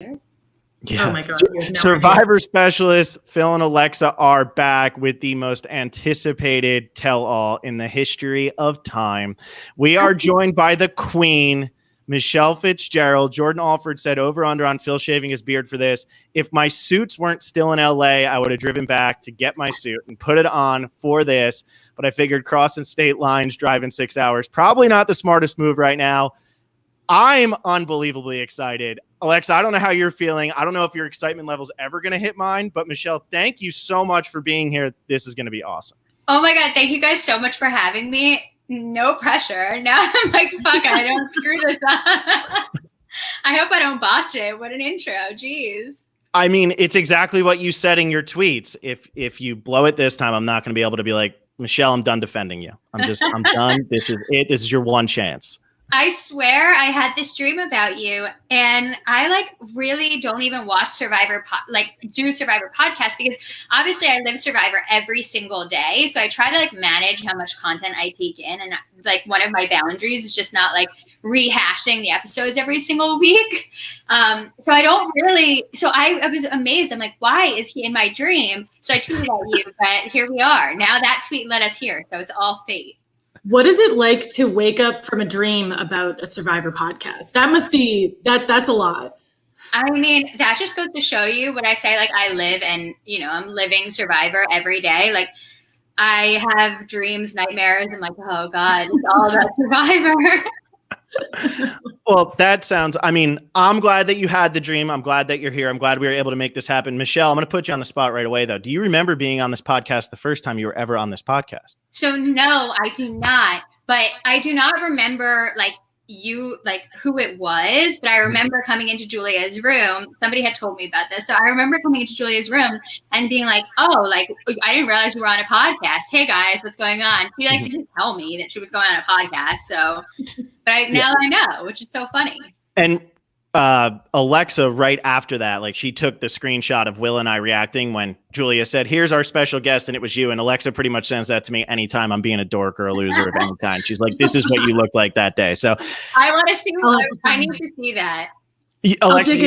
Yeah. Oh my God. Survivor specialists Phil and Alexa are back with the most anticipated tell-all in the history of time. We are joined by the queen, Michele Fitzgerald. Jordan Alford said over under on Phil shaving his beard for this. If my suits weren't still in LA, I would have driven back to get my suit and put it on for this. But I figured crossing state lines, driving 6 hours, probably not the smartest move right now. I'm unbelievably excited. Alexa, I don't know how you're feeling. I don't know if your excitement level's ever going to hit mine, but Michele, thank you so much for being here. This is going to be awesome. Oh my God. Thank you guys so much for having me. No pressure. Now I'm like, fuck, I don't screw this up. I hope I don't botch it. What an intro. Jeez. I mean, it's exactly what you said in your tweets. If you blow it this time, I'm not going to be able to be like, Michele, I'm done defending you. I'm done. This is it. This is your one chance. I swear I had this dream about you, and I like really don't even watch Survivor podcast because obviously I live Survivor every single day. So I try to like manage how much content I take in. And like one of my boundaries is just not like rehashing the episodes every single week. So I don't really, so I was amazed. I'm like, why is he in my dream? So I tweeted at you, but here we are. Now that tweet led us here. So it's all fate. What is it like to wake up from a dream about a Survivor podcast? That must be, that's a lot. I mean, that just goes to show you when I say like I live and, I'm living Survivor every day. Like I have dreams, nightmares. I'm like, oh God, it's all about Survivor. Well, I'm glad that you had the dream. I'm glad that you're here. I'm glad we were able to make this happen. Michele, I'm going to put you on the spot right away, though. Do you remember being on this podcast the first time you were ever on this podcast? So no, I do not. But I do not remember who it was, but I remember coming into Julia's room. Somebody had told me about this. So I remember coming into Julia's room and being like, oh, like, I didn't realize you were on a podcast. Hey guys, what's going on? She didn't tell me that she was going on a podcast. So, but now I know, which is so funny. And Alexa, right after that, like she took the screenshot of Will and I reacting when Julia said, here's our special guest, and it was you. And Alexa pretty much sends that to me anytime I'm being a dork or a loser of any kind. She's like, this is what you looked like that day. So I want to see, I need to see that. Alexa,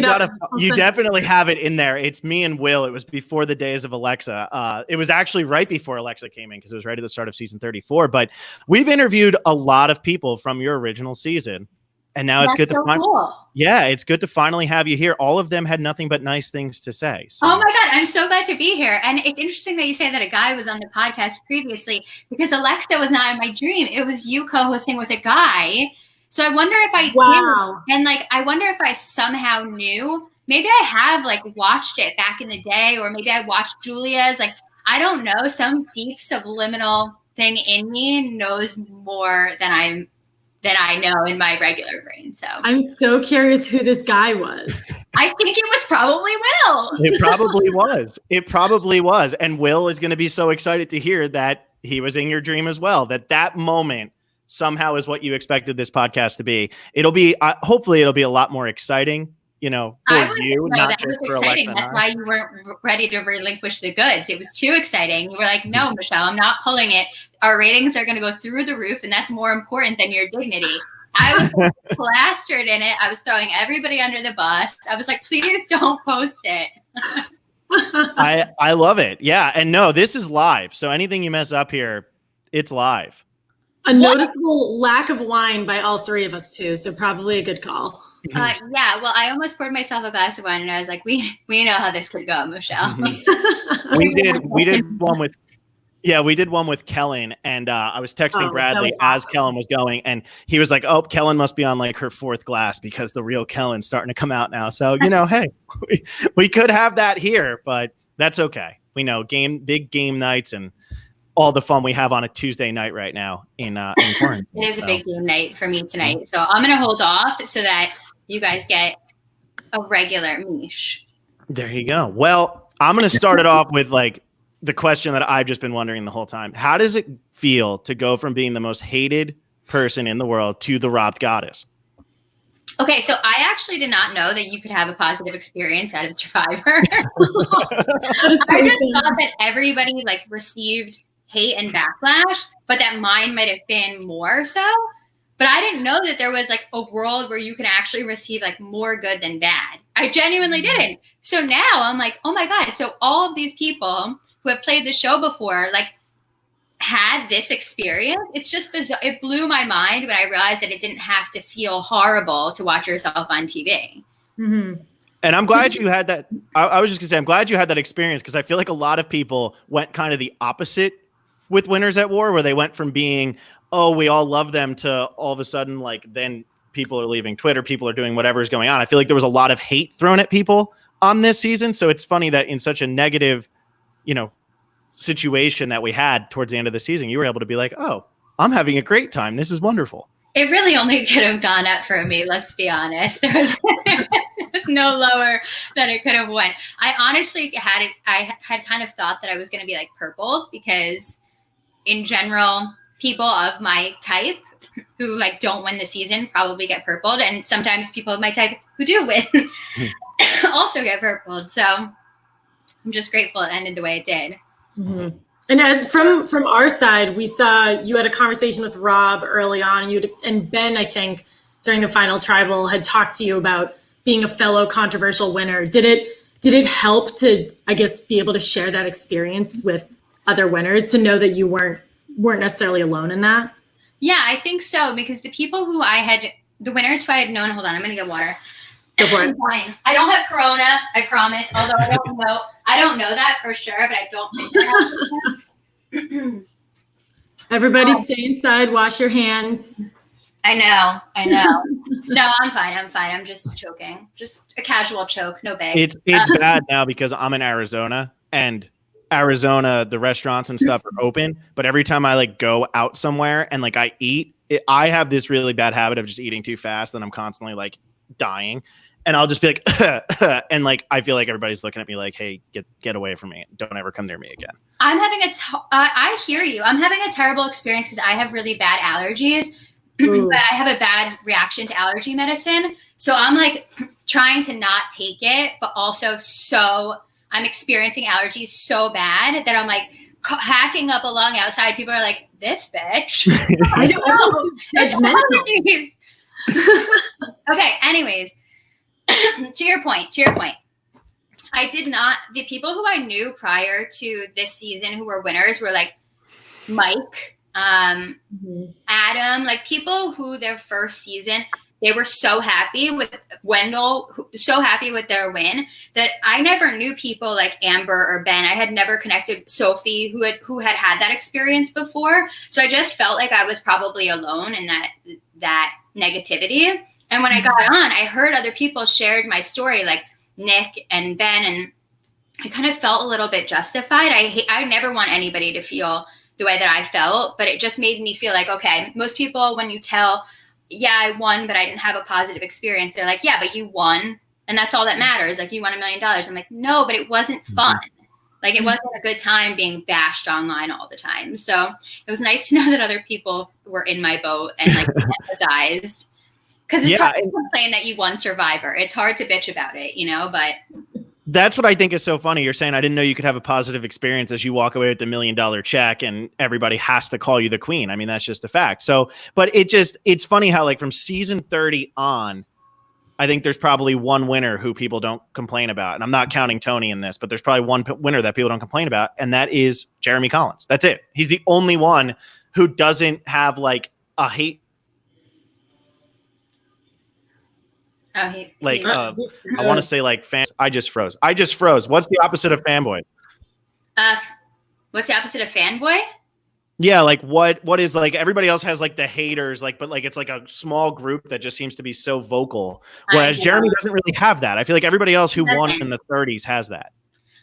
you definitely have it in there. It's me and Will. It was before the days of Alexa. It was actually right before Alexa came in because it was right at the start of season 34. But we've interviewed a lot of people from your original season. And now it's good to it's good to finally have you here. All of them had nothing but nice things to say. So. Oh my God, I'm so glad to be here. And it's interesting that you say that a guy was on the podcast previously because Alexa was not in my dream. It was you co-hosting with a guy. So I wonder if I did. And like, I wonder if I somehow knew. Maybe I have like watched it back in the day, or maybe I watched Julia's. Like, I don't know. Some deep subliminal thing in me knows more than I know in my regular brain. So I'm so curious who this guy was. I think it was probably Will. It probably was. And Will is going to be so excited to hear that he was in your dream as well, that moment somehow is what you expected this podcast to be. It'll be, hopefully it'll be a lot more exciting, for you, not just for Alexa. That's why you weren't ready to relinquish the goods. It was too exciting. You were like, no, Michele, I'm not pulling it. Our ratings are going to go through the roof, and that's more important than your dignity. I was plastered in it. I was throwing everybody under the bus. I was like, please don't post it. I love it. Yeah. And no, this is live. So anything you mess up here, it's live. A noticeable lack of wine by all three of us too. So probably a good call. Yeah, well, I almost poured myself a glass of wine, and I was like, "We know how this could go, Michele." We did one with Kellen, and I was texting Bradley as Kellen was going, and he was like, "Oh, Kellen must be on like her fourth glass because the real Kellen's starting to come out now." So hey, we could have that here, but that's okay. We know big game nights and all the fun we have on a Tuesday night right now in quarantine. It is a big game night for me tonight, so I'm gonna hold off so that you guys get a regular Mish. There you go. Well, I'm going to start it off with like the question that I've just been wondering the whole time. How does it feel to go from being the most hated person in the world to the robbed goddess? Okay, so I actually did not know that you could have a positive experience out of Survivor. I just thought that everybody like received hate and backlash, but that mine might have been more so. But I didn't know that there was like a world where you can actually receive like more good than bad. I genuinely didn't. So now I'm like, oh my God. So all of these people who have played the show before, like, had this experience. It's just bizarre. It blew my mind when I realized that it didn't have to feel horrible to watch yourself on TV. Mm-hmm. And I'm glad you had that. I was just gonna say, I'm glad you had that experience, because I feel like a lot of people went kind of the opposite with Winners at War, where they went from being, oh, we all love them, to all of a sudden, like, then people are leaving Twitter, people are doing whatever is going on. I feel like there was a lot of hate thrown at people on this season. So it's funny that in such a negative, situation that we had towards the end of the season, you were able to be like, oh, I'm having a great time. This is wonderful. It really only could have gone up for me. Let's be honest. There was no lower than it could have went. I honestly I had kind of thought that I was going to be like purpled, because in general, people of my type who like don't win the season probably get purpled. And sometimes people of my type who do win also get purpled. So I'm just grateful it ended the way it did. Mm-hmm. And as from our side, we saw you had a conversation with Rob early on, and Ben, I think, during the final tribal, had talked to you about being a fellow controversial winner. Did it help to, I guess, be able to share that experience with other winners, to know that you weren't necessarily alone in that? Yeah, I think so, because the people the winners who I had known, hold on, I'm going to get water. Go for it. Fine. I don't have corona, I promise. Although I don't know that for sure, but I don't think Everybody stay inside, wash your hands. I know. No, I'm fine. I'm just choking. Just a casual choke, no big. It's bad now, because I'm in Arizona, and Arizona, the restaurants and stuff are open, but every time I like go out somewhere and like I eat, I have this really bad habit of just eating too fast, and I'm constantly like dying. And I'll just be like, and like, I feel like everybody's looking at me like, hey, get away from me. Don't ever come near me again. I'm having I hear you. I'm having a terrible experience because I have really bad allergies, but I have a bad reaction to allergy medicine. So I'm like trying to not take it, but also I'm experiencing allergies so bad that I'm like hacking up a lung outside. People are like, this bitch. I don't know. It's mental. Okay. Anyways, to your point, I did not, the people who I knew prior to this season who were winners were like Mike, Adam, like people who their first season, they were so happy with Wendell, so happy with their win, that I never knew people like Amber or Ben. I had never connected Sophie who had that experience before. So I just felt like I was probably alone in that negativity. And when I got on, I heard other people shared my story, like Nick and Ben, and I kind of felt a little bit justified. I never want anybody to feel the way that I felt, but it just made me feel like, okay, most people, when you tell, yeah, I won, but I didn't have a positive experience, they're like, yeah, but you won, and that's all that matters. Like, you won $1 million. I'm like, no, but it wasn't fun. Like, it wasn't a good time being bashed online all the time. So it was nice to know that other people were in my boat and like empathized. Because it's hard to complain that you won Survivor. It's hard to bitch about it, but. That's what I think is so funny. You're saying, I didn't know you could have a positive experience as you walk away with the $1 million check and everybody has to call you the queen. I mean, that's just a fact. So, but it's funny how like from season 30 on, I think there's probably one winner who people don't complain about. And I'm not counting Tony in this, but there's probably one winner that people don't complain about. And that is Jeremy Collins. That's it. He's the only one who doesn't have like a hate. I want to say like fans. I just froze. What's the opposite of fanboy? What's the opposite of fanboy? Yeah, like what is like everybody else has like the haters, like, but like it's like a small group that just seems to be so vocal. Whereas Jeremy doesn't really have that. I feel like everybody else who won in the 30s has that.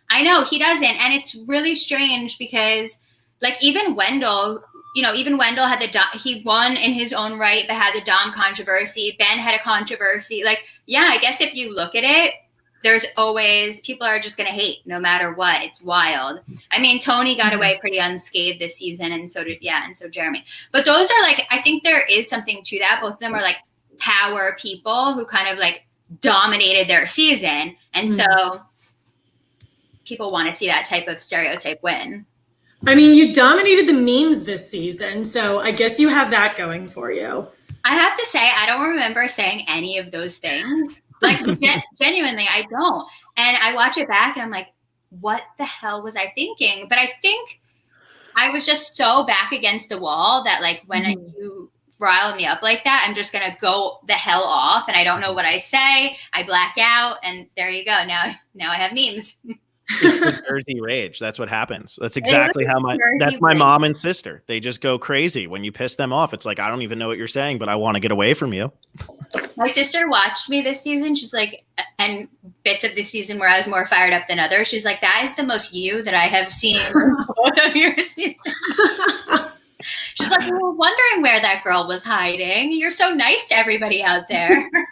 I know he doesn't. And it's really strange because like even Wendell had he won in his own right, but had the Dom controversy. Ben had a controversy. Like, yeah, I guess if you look at it, there's always, people are just going to hate no matter what. It's wild. I mean, Tony got away pretty unscathed this season, and so Jeremy. But those are like, I think there is something to that. Both of them are like power people who kind of like dominated their season. And so people want to see that type of stereotype win. I mean, you dominated the memes this season, so I guess you have that going for you. I have to say, I don't remember saying any of those things. Like, genuinely, I don't. And I watch it back and I'm like, what the hell was I thinking? But I think I was just so back against the wall that like when you rile me up like that, I'm just going to go the hell off and I don't know what I say. I black out and there you go. Now I have memes. It's the Jersey rage. That's what happens. That's exactly how my mom and sister. They just go crazy when you piss them off. It's like, I don't even know what you're saying, but I want to get away from you. My sister watched me this season. She's like, and bits of this season where I was more fired up than others. She's like, that is the most you that I have seen both of your seasons. She's like, we were wondering where that girl was hiding. You're so nice to everybody out there.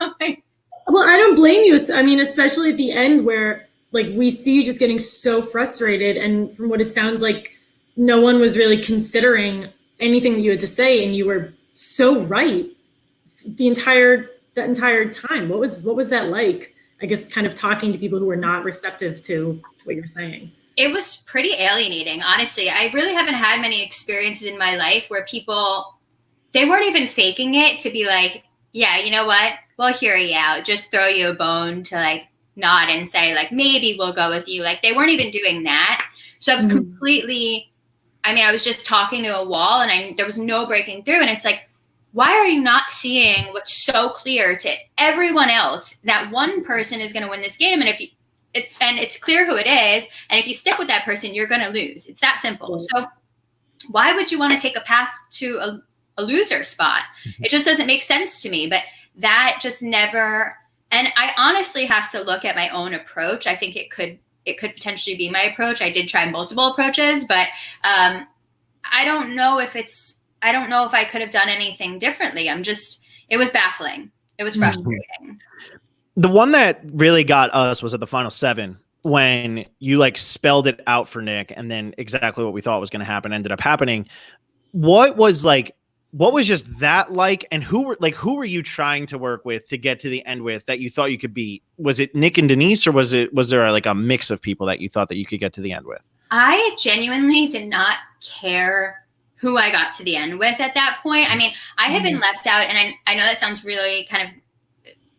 Well, I don't blame you. I mean, especially at the end where like we see you just getting so frustrated. And from what it sounds like, no one was really considering anything that you had to say. And you were so right that entire time. What was that like? I guess kind of talking to people who were not receptive to what you're saying. It was pretty alienating, honestly. I really haven't had many experiences in my life where people, they weren't even faking it to be like, yeah, you know what? We'll hear you out. Just throw you a bone to like nod and say like, maybe we'll go with you. Like they weren't even doing that. So I was completely, I was just talking to a wall and there was no breaking through. And it's like, why are you not seeing what's so clear to everyone else that one person is going to win this game? And and it's clear who it is. And if you stick with that person, you're going to lose. It's that simple. So why would you want to take a path to a loser spot? It just doesn't make sense to me. But that just never, and I honestly have to look at my own approach. I think it could potentially be my approach. I did try multiple approaches, but I don't know if I could have done anything differently. It was baffling. It was frustrating. The one that really got us was at the final 7 when you like spelled it out for Nick and then exactly what we thought was going to happen ended up happening. What was just that like, and who were you trying to work with to get to the end with that you thought you could beat? Was it Nick and Denise or was there like a mix of people that you thought that you could get to the end with? I genuinely did not care who I got to the end with at that point. I had been left out and I know that sounds really kind of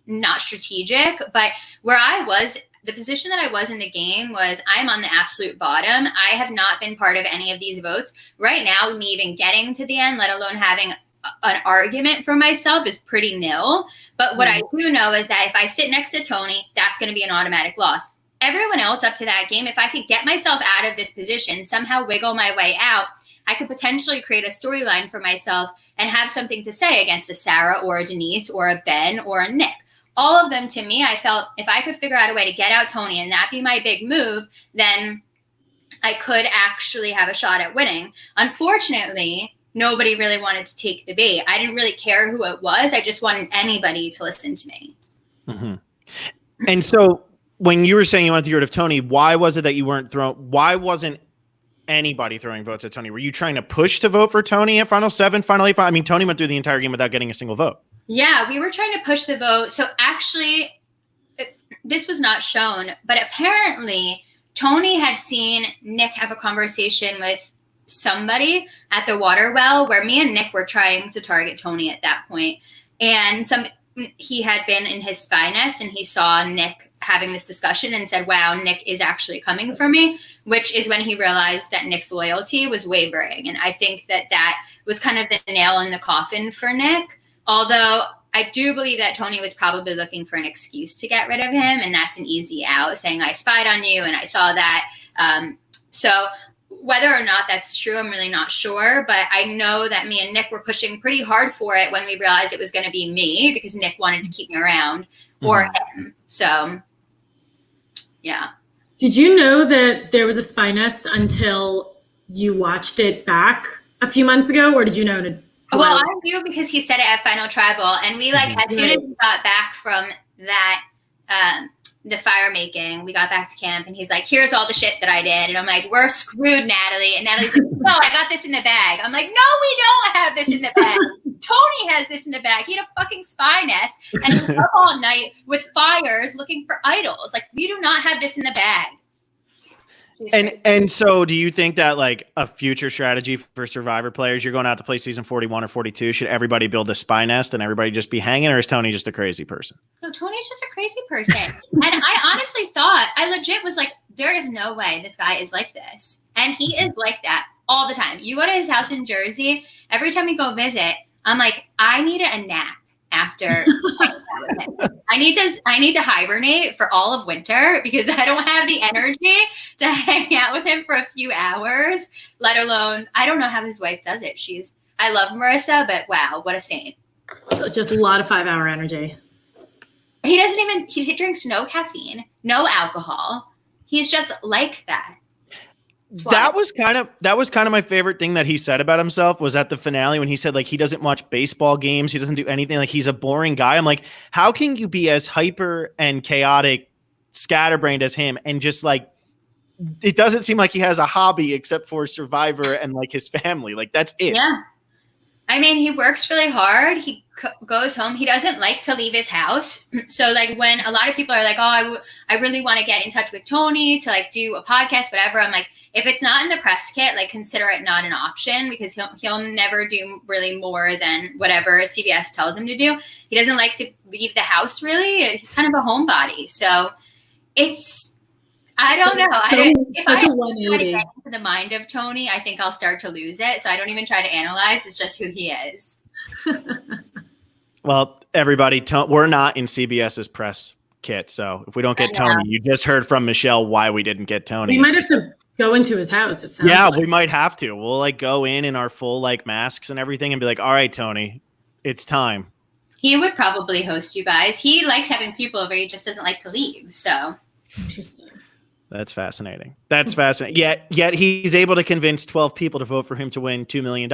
not strategic, but where I was, the position that I was in the game was I'm on the absolute bottom. I have not been part of any of these votes. Right now, me even getting to the end, let alone having an argument for myself is pretty nil. But what I do know is that if I sit next to Tony, that's going to be an automatic loss. Everyone else up to that game, if I could get myself out of this position, somehow wiggle my way out, I could potentially create a storyline for myself and have something to say against a Sarah or a Denise or a Ben or a Nick. All of them, to me, I felt if I could figure out a way to get out Tony and that be my big move, then I could actually have a shot at winning. Unfortunately, nobody really wanted to take the bait. I didn't really care who it was. I just wanted anybody to listen to me. Mm-hmm. And so when you were saying you wanted to get rid of Tony, why was it that you weren't why wasn't anybody throwing votes at Tony? Were you trying to push to vote for Tony at final 7, final 8? Tony went through the entire game without getting a single vote. Yeah, we were trying to push the vote. So actually, this was not shown, but apparently Tony had seen Nick have a conversation with somebody at the water well where me and Nick were trying to target Tony at that point. And he had been in his spy nest and he saw Nick having this discussion and said, wow, Nick is actually coming for me, which is when he realized that Nick's loyalty was wavering. And I think that was kind of the nail in the coffin for Nick. Although I do believe that Tony was probably looking for an excuse to get rid of him. And that's an easy out, saying I spied on you and I saw that. So whether or not that's true, I'm really not sure. But I know that me and Nick were pushing pretty hard for it when we realized it was going to be me because Nick wanted to keep me around or him. So, yeah. Did you know that there was a spy nest until you watched it back a few months ago? Or did you know? Well, I knew because he said it at Final Tribal, and we as soon as we got back from that, the fire making, we got back to camp, and he's like, "Here's all the shit that I did," and I'm like, "We're screwed, Natalie." And Natalie's like, "No, I got this in the bag." I'm like, "No, we don't have this in the bag. Tony has this in the bag. He had a fucking spy nest, and he was up all night with fires looking for idols. Like, we do not have this in the bag." And so do you think that like a future strategy for Survivor players, you're going out to play season 41 or 42, should everybody build a spy nest and everybody just be hanging, or is Tony just a crazy person? No, Tony's just a crazy person. And I honestly thought, I legit was like, there is no way this guy is like this. And he is like that all the time. You go to his house in Jersey, every time you go visit, I'm like, I need a nap after I need to hibernate for all of winter because I don't have the energy to hang out with him for a few hours, let alone, I don't know how his wife does it. I love Marissa, but wow, what a saint. So just a lot of 5-hour energy. He drinks no caffeine, no alcohol. He's just like that. That was kind of my favorite thing that he said about himself was at the finale when he said like he doesn't watch baseball games, he doesn't do anything, like he's a boring guy. I'm like, how can you be as hyper and chaotic, scatterbrained as him, and just like it doesn't seem like he has a hobby except for Survivor and like his family. Like that's it. Yeah. I mean, he works really hard. He goes home. He doesn't like to leave his house. So like when a lot of people are like, oh, I really want to get in touch with Tony to like do a podcast, whatever. I'm like, if it's not in the press kit, like consider it not an option because he'll never do really more than whatever CBS tells him to do. He doesn't like to leave the house really. He's kind of a homebody. So I don't know. If I try to get into the mind of Tony, I think I'll start to lose it. So I don't even try to analyze. It's just who he is. Well, everybody, we're not in CBS's press kit. So if we don't get Tony, you just heard from Michelle why we didn't get Tony. We might have to go into his house. It sounds like. We might have to. We'll like go in our full like masks and everything and be like, all right, Tony, it's time. He would probably host you guys. He likes having people over. He just doesn't like to leave. So interesting. That's fascinating. Yet he's able to convince 12 people to vote for him to win $2 million.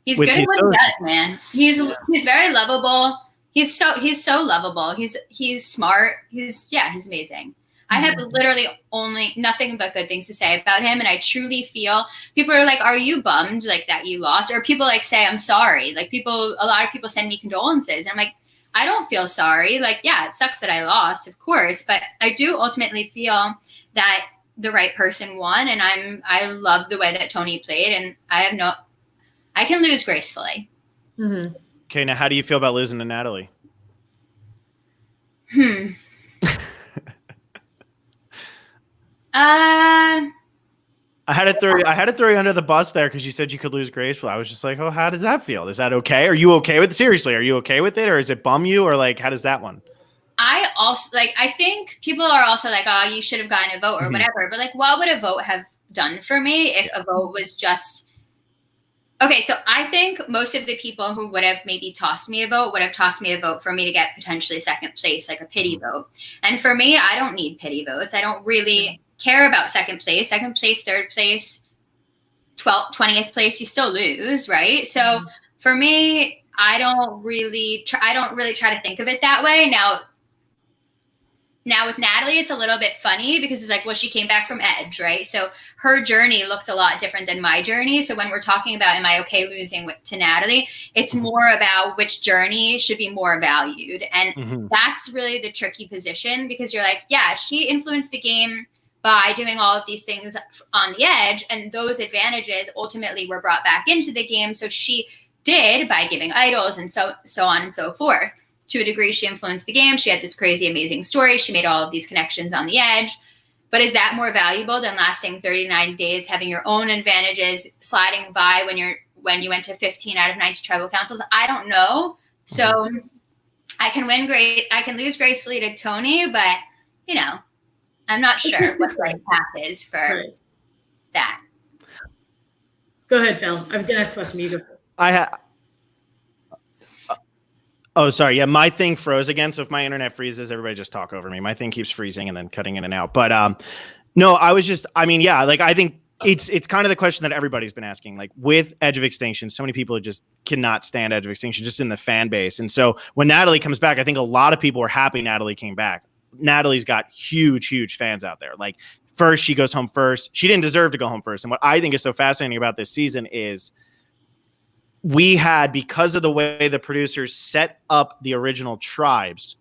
He's good at what he does, man. He's very lovable. He's so lovable. He's smart. He's amazing. I have literally only nothing but good things to say about him. And I truly feel people are like, are you bummed like that you lost? Or people like say, I'm sorry. Like a lot of people send me condolences. And I'm like, I don't feel sorry. Like, yeah, it sucks that I lost, of course. But I do ultimately feel that the right person won. And I love the way that Tony played. And I can lose gracefully. Mm-hmm. Okay. Now, how do you feel about losing to Natalie? I had to throw you under the bus there because you said you could lose gracefully. I was just like, oh, how does that feel? Is that okay? Are you okay with it? Seriously, are you okay with it? Or is it bum you? Or like, how does that one? I also I think people are also like, oh, you should have gotten a vote or whatever. But like, what would a vote have done for me if a vote was just, okay. So I think most of the people who would have maybe tossed me a vote would have tossed me a vote for me to get potentially second place, like a pity vote. And for me, I don't need pity votes. I don't really care about second place, third place, 20th place, you still lose, right? So for me, I don't really try to think of it that way. Now with Natalie, it's a little bit funny because it's like, well, she came back from Edge, right? So her journey looked a lot different than my journey. So when we're talking about, am I okay losing to Natalie? It's more about which journey should be more valued. And that's really the tricky position because you're like, yeah, she influenced the game by doing all of these things on the edge. And those advantages ultimately were brought back into the game. So she did by giving idols and so on and so forth. To a degree, she influenced the game. She had this crazy, amazing story. She made all of these connections on the edge. But is that more valuable than lasting 39 days, having your own advantages, sliding by when you went to 15 out of 90 tribal councils? I don't know. So I can lose gracefully to Tony, but I'm not sure what the right path is for that. Go ahead, Phil. I was going to ask a question. You go first. Oh, sorry. Yeah, my thing froze again. So if my internet freezes, everybody just talk over me. My thing keeps freezing and then cutting in and out. But no, I think it's kind of the question that everybody's been asking. Like with Edge of Extinction, so many people just cannot stand Edge of Extinction just in the fan base. And so when Natalie comes back, I think a lot of people are happy Natalie came back. Natalie's got huge fans out there. Like first, she goes home first. She didn't deserve to go home first. And what I think is so fascinating about this season is we had, because of the way the producers set up the original tribes,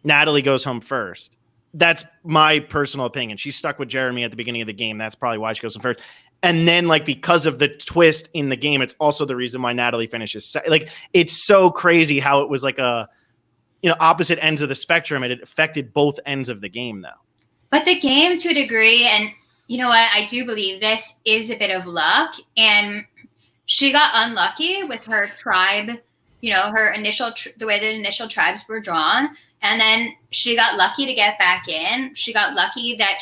Natalie goes home first. that's my personal opinion. She's stuck with Jeremy at the beginning of the game. That's probably why she goes in first. And then, like, because of the twist in the game, it's also the reason why Natalie finishes. Like, it's so crazy how it was like a, opposite ends of the spectrum, and it affected both ends of the game, though. But the game, to a degree, and you know what, I do believe this is a bit of luck. And she got unlucky with her tribe, her initial, the way the initial tribes were drawn. And then she got lucky to get back in. She got lucky that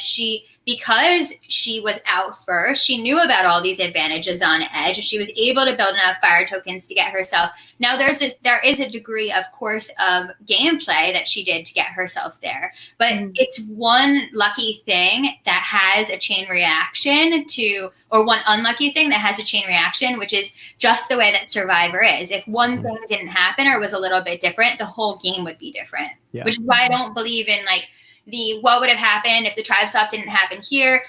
because she was out first, she knew about all these advantages on edge. She was able to build enough fire tokens to get herself. Now there is a degree, of course, of gameplay that she did to get herself there, but it's one lucky thing that has a chain reaction or one unlucky thing that has a chain reaction, which is just the way that Survivor is. If one thing didn't happen or was a little bit different, the whole game would be different. Yeah. Which is why I don't believe in like what would have happened if the tribe swap didn't happen here.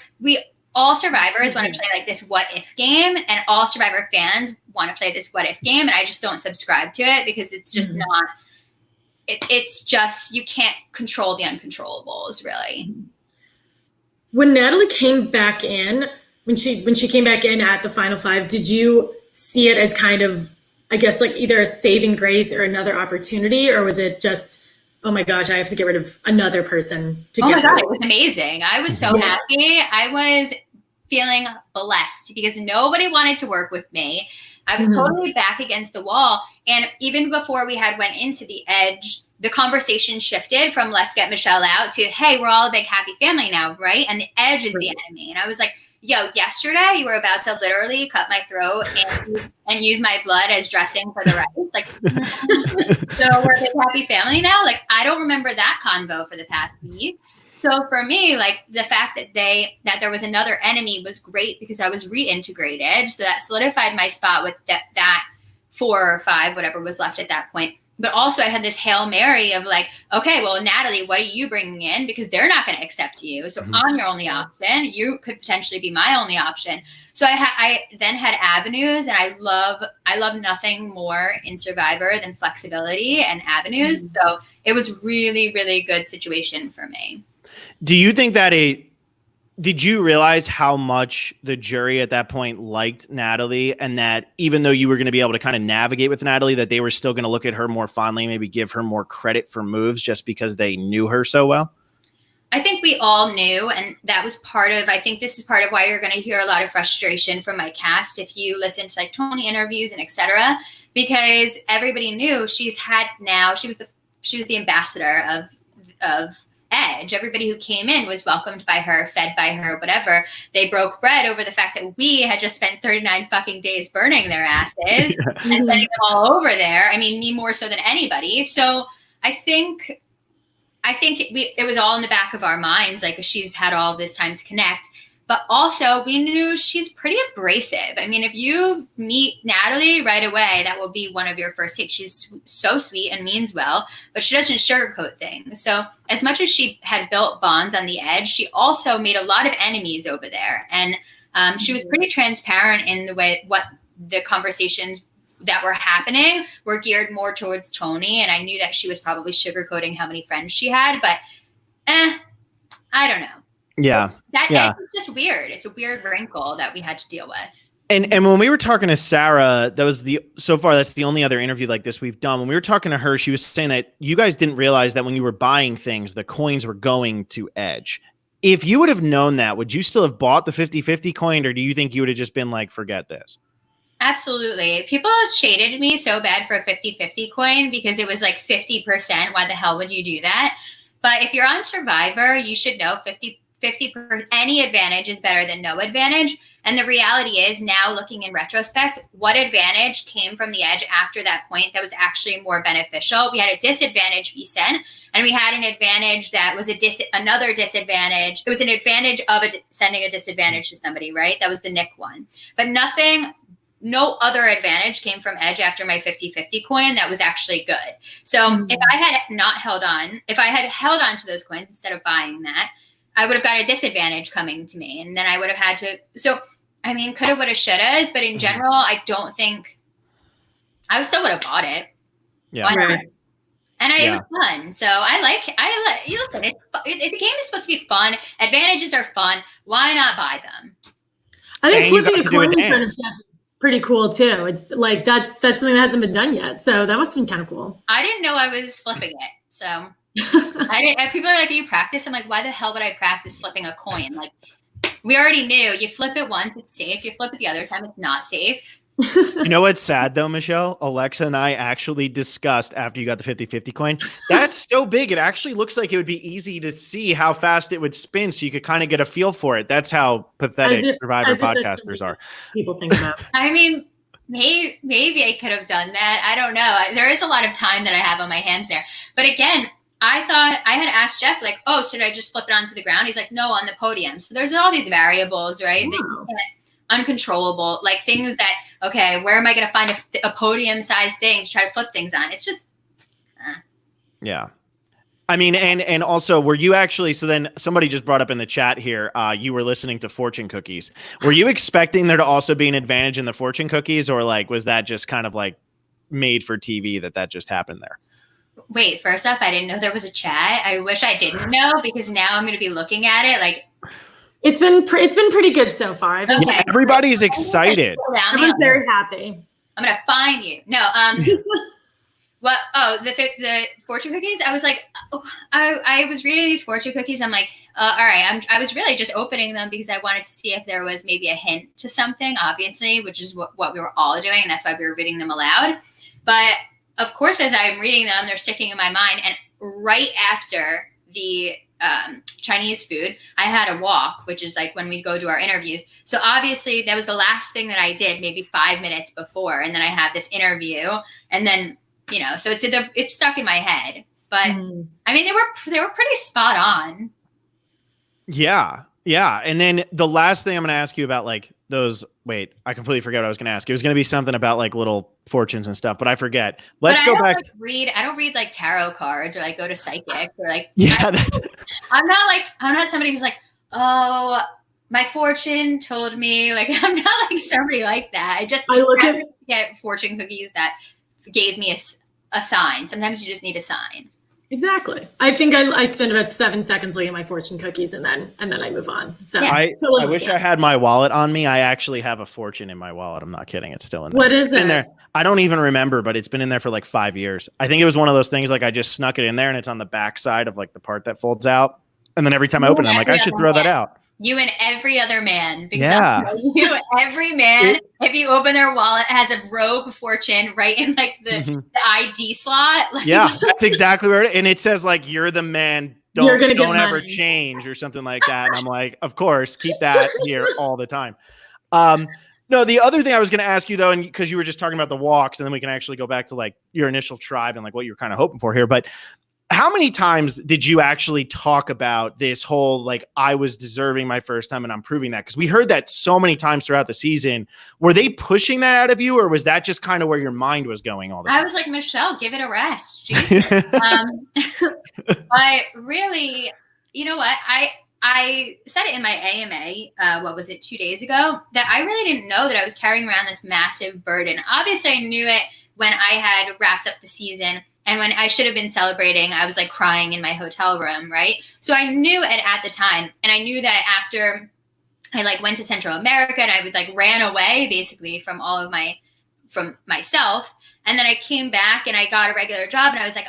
All survivors want to play like this what if game, and all Survivor fans want to play this what if game, and I just don't subscribe to it because it's just not. It's just you can't control the uncontrollables, really. When Natalie came back in, when she came back in at the final 5, did you see it as kind of, I guess, like either a saving grace or another opportunity, or was it just, oh my gosh, I have to get rid of another person to get my God, it was amazing. I was so happy. I was feeling blessed because nobody wanted to work with me. I was totally back against the wall. And even before we went into the edge, the conversation shifted from let's get Michele out to, hey, we're all a big happy family now, right? And the edge is the enemy. And I was like, yo, yesterday you were about to literally cut my throat and use my blood as dressing for the rice. Like, so we're a big happy family now? Like, I don't remember that convo for the past week. So for me, like the fact that there was another enemy was great because I was reintegrated. So that solidified my spot with that 4 or 5, whatever was left at that point. But also I had this Hail Mary of like, okay, well, Natalie, what are you bringing in? Because they're not going to accept you. So I'm your only option. You could potentially be my only option. So I then had avenues, and I love nothing more in Survivor than flexibility and avenues. So it was really, really good situation for me. Do you think that did you realize how much the jury at that point liked Natalie, and that even though you were going to be able to kind of navigate with Natalie, that they were still going to look at her more fondly, maybe give her more credit for moves just because they knew her so well? I think we all knew, and that was I think this is part of why you're going to hear a lot of frustration from my cast if you listen to like Tony interviews and etc. Because everybody knew she was the ambassador of Edge. Everybody who came in was welcomed by her, fed by her, whatever. They broke bread over the fact that we had just spent 39 fucking days burning their asses and sending them all over there. I mean, me more so than anybody. So I think it was all in the back of our minds. Like, she's had all this time to connect, but also we knew she's pretty abrasive. I mean, if you meet Natalie right away, that will be one of your first takes. She's so sweet and means well, but she doesn't sugarcoat things. So as much as she had built bonds on the edge, she also made a lot of enemies over there. And she was pretty transparent in the way what the conversations that were happening were geared more towards Tony. And I knew that she was probably sugarcoating how many friends she had, but I don't know. Yeah. It's just weird. It's a weird wrinkle that we had to deal with. And when we were talking to Sarah, that's the only other interview like this we've done. When we were talking to her, she was saying that you guys didn't realize that when you were buying things, the coins were going to Edge. If you would have known that, would you still have bought the 50-50 coin, or do you think you would have just been like, forget this? Absolutely. People shaded me so bad for a 50-50 coin because it was like 50%. Why the hell would you do that? But if you're on Survivor, you should know 50 any advantage is better than no advantage. And the reality is, now looking in retrospect, what advantage came from the edge after that point that was actually more beneficial? We had a disadvantage we sent, and we had an advantage that was another disadvantage. It was an advantage of sending a disadvantage to somebody, right? That was the Nick one. But no other advantage came from edge after my 50-50 coin that was actually good. So if I had held on to those coins instead of buying that, I would have got a disadvantage coming to me. And then I would have had to, so, I mean, coulda, woulda, shouldas, but in general, I don't think, I still would have bought it. Yeah. Why not? And it was fun. So I like, you listen, the game is supposed to be fun. Advantages are fun. Why not buy them? I think flipping a coin in front of Jeff is pretty cool too. It's like, that's something that hasn't been done yet. So that must have been kind of cool. I didn't know I was flipping it. So people are like, do you practice? I'm like, why the hell would I practice flipping a coin? Like, we already knew you flip it once, it's safe. You flip it the other time, it's not safe. You know what's sad though, Michelle? Alexa and I actually discussed after you got the 50-50 coin. That's so big. It actually looks like it would be easy to see how fast it would spin so you could kind of get a feel for it. That's how pathetic Survivor podcasters are. People think about. I mean, maybe I could have done that. I don't know. There is a lot of time that I have on my hands there. But again, I thought I had asked Jeff, like, oh, should I just flip it onto the ground? He's like, no, on the podium. So there's all these variables, right? Wow. Uncontrollable, like things that, okay, where am I going to find a podium sized thing to try to flip things on? It's just, yeah. I mean, and also, were you actually, so then somebody just brought up in the chat here, you were listening to fortune cookies. Were you expecting there to also be an advantage in the fortune cookies, or like, was that just kind of like made for TV that just happened there? Wait, first off, I didn't know there was a chat. I wish I didn't know, because now I'm going to be looking at it like, it's been pretty good so far. Okay. Yeah, everybody's excited. Everyone's very happy. I'm gonna find you. No, what? Oh, the fortune cookies. I was like, I was reading these fortune cookies. I'm like, all right. I was really just opening them because I wanted to see if there was maybe a hint to something, obviously, which is what we were all doing, and that's why we were reading them aloud. But of course, as I'm reading them, they're sticking in my mind. And right after the Chinese food, I had a walk, which is like when we go do our interviews. So obviously that was the last thing that I did maybe 5 minutes before. And then I had this interview, and then, so it's stuck in my head, but I mean, they were pretty spot on. Yeah. Yeah. And then the last thing I'm going to ask you about, like those, wait, I completely forgot what I was going to ask. It was going to be something about like little fortunes and stuff, but I forget. Let's go back. I don't read like tarot cards or like go to psychics or like, yeah, I'm not somebody who's like, oh, my fortune told me, like, I'm not like somebody like that. I get fortune cookies that gave me a sign. Sometimes you just need a sign. Exactly. I think I spend about 7 seconds looking at my fortune cookies and then I move on. So yeah. I wish I had my wallet on me. I actually have a fortune in my wallet. I'm not kidding. It's still in there. What is it? In there. I don't even remember, but it's been in there for like 5 years. I think it was one of those things like I just snuck it in there and it's on the back side of like the part that folds out. And then every time I open it, I'm like, I should throw that out. You and every other man. Every man, if you open their wallet, has a rogue fortune right in like the ID slot. Like, yeah, that's exactly where and it says like, you're the man. Don't ever change or something like that. And I'm like, of course, keep that here all the time. No, the other thing I was going to ask you though, and because you were just talking about the walks, and then we can actually go back to like your initial tribe and like what you were kind of hoping for here. But how many times did you actually talk about this whole, like, I was deserving my first time and I'm proving that? Because we heard that so many times throughout the season. Were they pushing that out of you, or was that just kind of where your mind was going all the time? I was like, Michelle, give it a rest. But really, you know what? I said it in my AMA, 2 days ago, that I really didn't know that I was carrying around this massive burden. Obviously, I knew it when I had wrapped up the season. And when I should have been celebrating, I was like crying in my hotel room, right? So I knew it at the time. And I knew that after I like went to Central America and I would like ran away basically from myself. And then I came back and I got a regular job and I was like,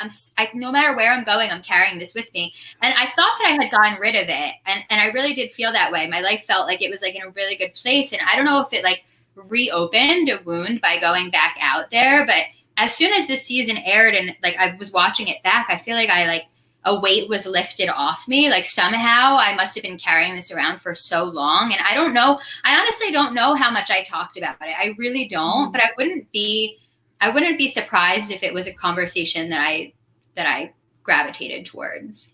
no matter where I'm going, I'm carrying this with me. And I thought that I had gotten rid of it. And I really did feel that way. My life felt like it was like in a really good place. And I don't know if it like reopened a wound by going back out there, but as soon as this season aired and like I was watching it back, I feel like a weight was lifted off me. Like somehow I must have been carrying this around for so long. And I honestly don't know how much I talked about it. I really don't, but I wouldn't be surprised if it was a conversation that I gravitated towards.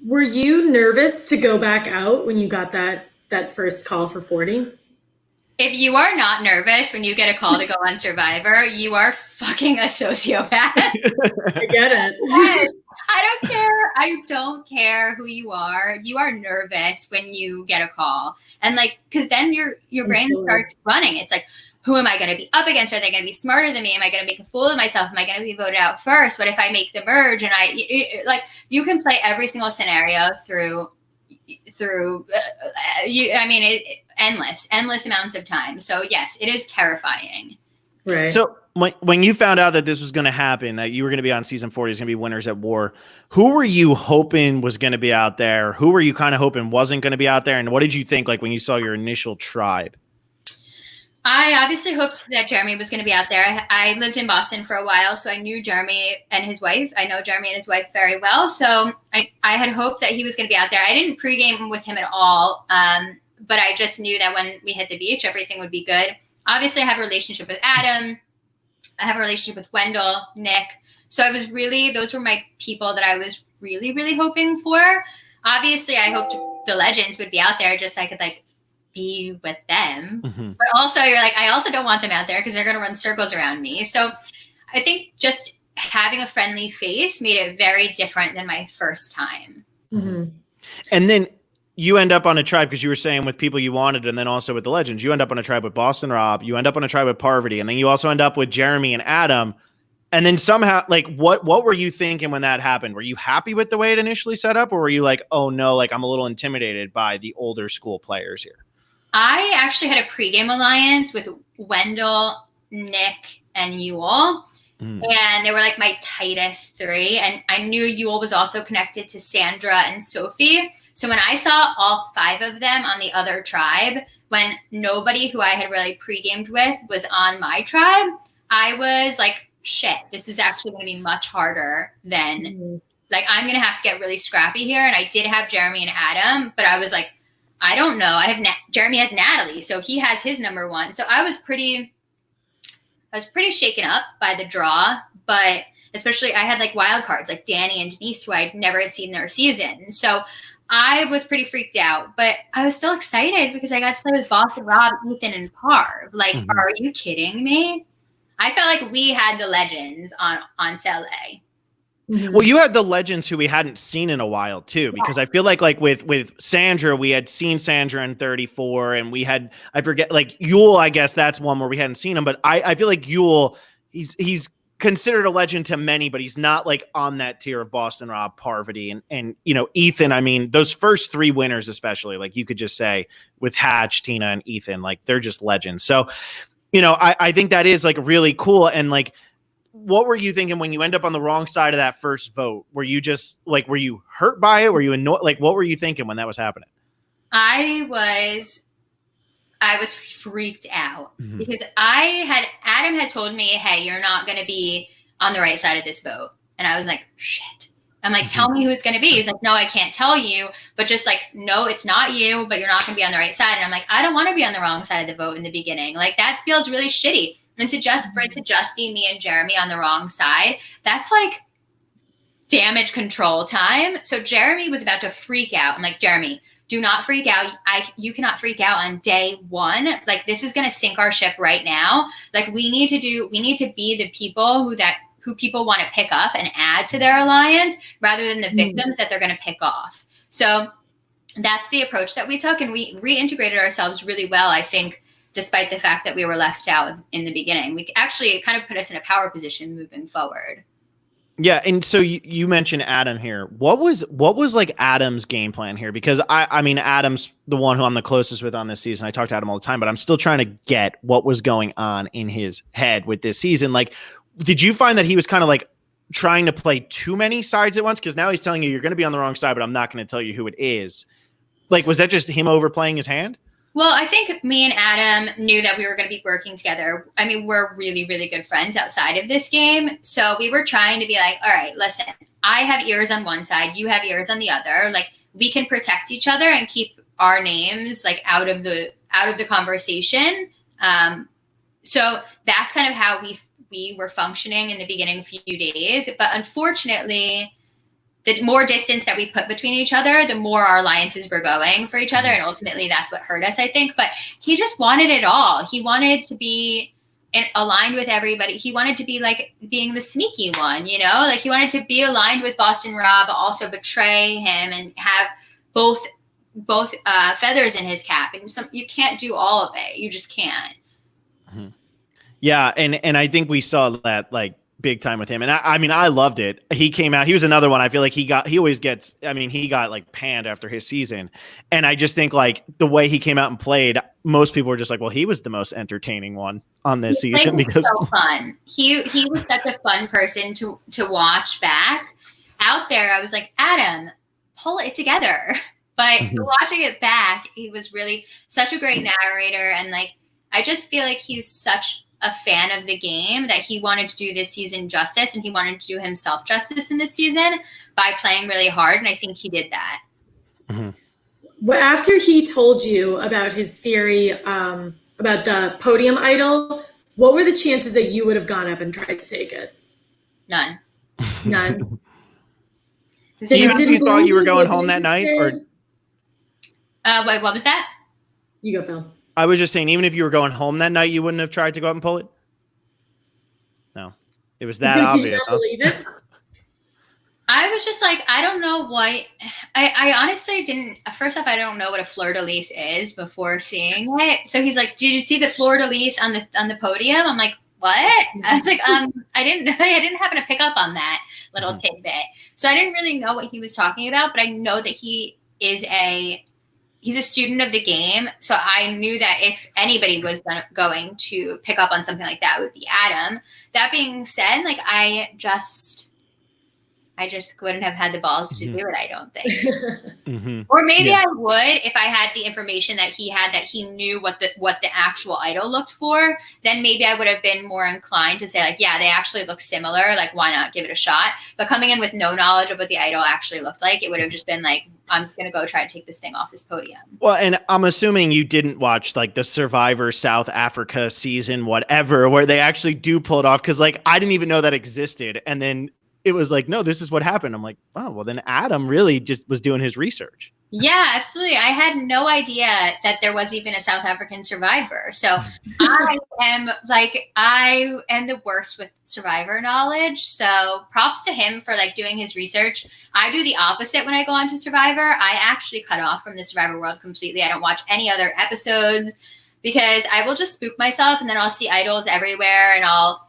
Were you nervous to go back out when you got that first call for 40? If you are not nervous when you get a call to go on Survivor, you are fucking a sociopath. I get it. Yes. I don't care. I don't care who you are. You are nervous when you get a call. And like, cause then your brain starts running. It's like, who am I going to be up against? Are they going to be smarter than me? Am I going to make a fool of myself? Am I going to be voted out first? What if I make the merge? And you can play every single scenario through endless amounts of time. So yes, it is terrifying. Right. So when you found out that this was going to happen, that you were going to be on season 4, he's going to be Winners at War, who were you hoping was going to be out there? Who were you kind of hoping wasn't going to be out there? And what did you think, like, when you saw your initial tribe? I obviously hoped that Jeremy was going to be out there. I lived in Boston for a while, so I knew Jeremy and his wife. I know Jeremy and his wife very well. So I had hoped that he was going to be out there. I didn't pregame with him at all, but I just knew that when we hit the beach, everything would be good. Obviously, I have a relationship with Adam. I have a relationship with Wendell, Nick. So those were my people that I was really, really hoping for. Obviously, I hoped the legends would be out there just so I could be with them. Mm-hmm. But also I also don't want them out there because they're going to run circles around me. So I think just having a friendly face made it very different than my first time. Mm-hmm. And then you end up on a tribe, because you were saying with people you wanted, and then also with the legends, you end up on a tribe with Boston Rob, you end up on a tribe with Parvati, and then you also end up with Jeremy and Adam. And then somehow, what were you thinking when that happened? Were you happy with the way it initially set up, or were you like, oh no, I'm a little intimidated by the older school players here? I actually had a pregame alliance with Wendell, Nick, and Yule. And they were my tightest 3. And I knew Yule was also connected to Sandra and Sophie. So when I saw all 5 of them on the other tribe, when nobody who I had really pre-gamed with was on my tribe, I was like, shit, this is actually going to be much harder than, I'm going to have to get really scrappy here. And I did have Jeremy and Adam, but I was like, I don't know. Jeremy has Natalie, so he has his number 1. So I was pretty shaken up by the draw, but especially I had wild cards like Danny and Denise, who I never had seen their season. So I was pretty freaked out, but I was still excited because I got to play with Boston Rob, Ethan, and Parv. Are you kidding me? I felt like we had the legends on Cele. Mm-hmm. Well, you had the legends who we hadn't seen in a while too, because I feel like with Sandra, we had seen Sandra in 34, and we had, I forget, Yule, I guess that's one where we hadn't seen him, but I feel like Yule, he's considered a legend to many, but he's not on that tier of Boston Rob, Parvati, and Ethan. I mean, those first 3 winners, especially, you could just say with Hatch, Tina, and Ethan, they're just legends. So, I think that is really cool. And what were you thinking when you end up on the wrong side of that first vote? Were you just were you hurt by it? Were you annoyed? What were you thinking when that was happening? I was freaked out because Adam had told me, hey, you're not going to be on the right side of this vote. And I was like, shit. I'm like, tell me who it's going to be. He's like, no, I can't tell you, but just no, it's not you, but you're not going to be on the right side. And I'm like, I don't want to be on the wrong side of the vote in the beginning. that feels really shitty. And for it to just be me and Jeremy on the wrong side, that's damage control time. So Jeremy was about to freak out. I'm like, Jeremy, do not freak out. You cannot freak out on day 1. This is going to sink our ship right now. We need to be the people who people want to pick up and add to their alliance rather than the victims that they're going to pick off. So that's the approach that we took. And we reintegrated ourselves really well, I think, despite the fact that we were left out in the beginning. It kind of put us in a power position moving forward. Yeah, and so you mentioned Adam here. What was Adam's game plan here? Because I mean, Adam's the one who I'm the closest with on this season. I talk to Adam all the time, but I'm still trying to get what was going on in his head with this season. Did you find that he was kind of trying to play too many sides at once? Because now he's telling you're going to be on the wrong side, but I'm not going to tell you who it is. Was that just him overplaying his hand? Well, I think me and Adam knew that we were going to be working together. I mean, we're really, really good friends outside of this game. So we were trying to be all right, listen, I have ears on one side, you have ears on the other. We can protect each other and keep our names out of the conversation. So that's kind of how we were functioning in the beginning few days. But unfortunately, the more distance that we put between each other, the more our alliances were going for each other. And ultimately that's what hurt us, I think. But he just wanted it all. He wanted to be aligned with everybody. He wanted to be being the sneaky one, he wanted to be aligned with Boston Rob, but also betray him and have both feathers in his cap. And you can't do all of it. You just can't. Mhm. Yeah, and I think we saw that like big time with him. And I mean, I loved it. He came out. He was another one. I feel like he always gets. I mean, he got like panned after his season, and I just think like the way he came out and played, most people were just like, well, he was the most entertaining one on this season because so fun. He was such a fun person to watch back. Out there, I was like, Adam, pull it together. But watching it back, he was really such a great narrator, and like I just feel like he's such a fan of the game that he wanted to do this season justice, and he wanted to do himself justice in this season by playing really hard, and I think he did that. Mm-hmm. Well, after he told you about his theory about the podium idol, what were the chances that you would have gone up and tried to take it? None. None. Even if you thought you were going home that night, or wait, what was that? You go, Phil. I was just saying, even if you were going home that night, you wouldn't have tried to go up and pull it? No. It was that obvious. Did you not believe it? I was just like, I don't know what I honestly didn't. First off, I don't know what a fleur-de-lis is before seeing it. So he's like, "Did you see the fleur-de-lis on the podium?" I'm like, "What?" I was like, I didn't happen to pick up on that little tidbit. So I didn't really know what he was talking about, but I know that he's a student of the game. So I knew that if anybody was going to pick up on something like that, it would be Adam. That being said, like I just wouldn't have had the balls to do it, I don't think. Or maybe I would if I had the information that he had, that he knew what the actual idol looked for. Then maybe I would have been more inclined to say like, yeah, they actually look similar. Like, why not give it a shot? But coming in with no knowledge of what the idol actually looked like, it would have just been like, I'm going to go try to take this thing off this podium. Well, and I'm assuming you didn't watch like the Survivor South Africa season, whatever, where they actually do pull it off. Cause like, I didn't even know that existed. And then it was like, no, this is what happened. I'm like, oh, well then Adam really just was doing his research. Yeah, absolutely. I had no idea that there was even a South African Survivor. So I am the worst with Survivor knowledge. So props to him for like doing his research. I do the opposite when I go on to Survivor. I actually cut off from the Survivor world completely. I don't watch any other episodes because I will just spook myself, and then I'll see idols everywhere, and I'll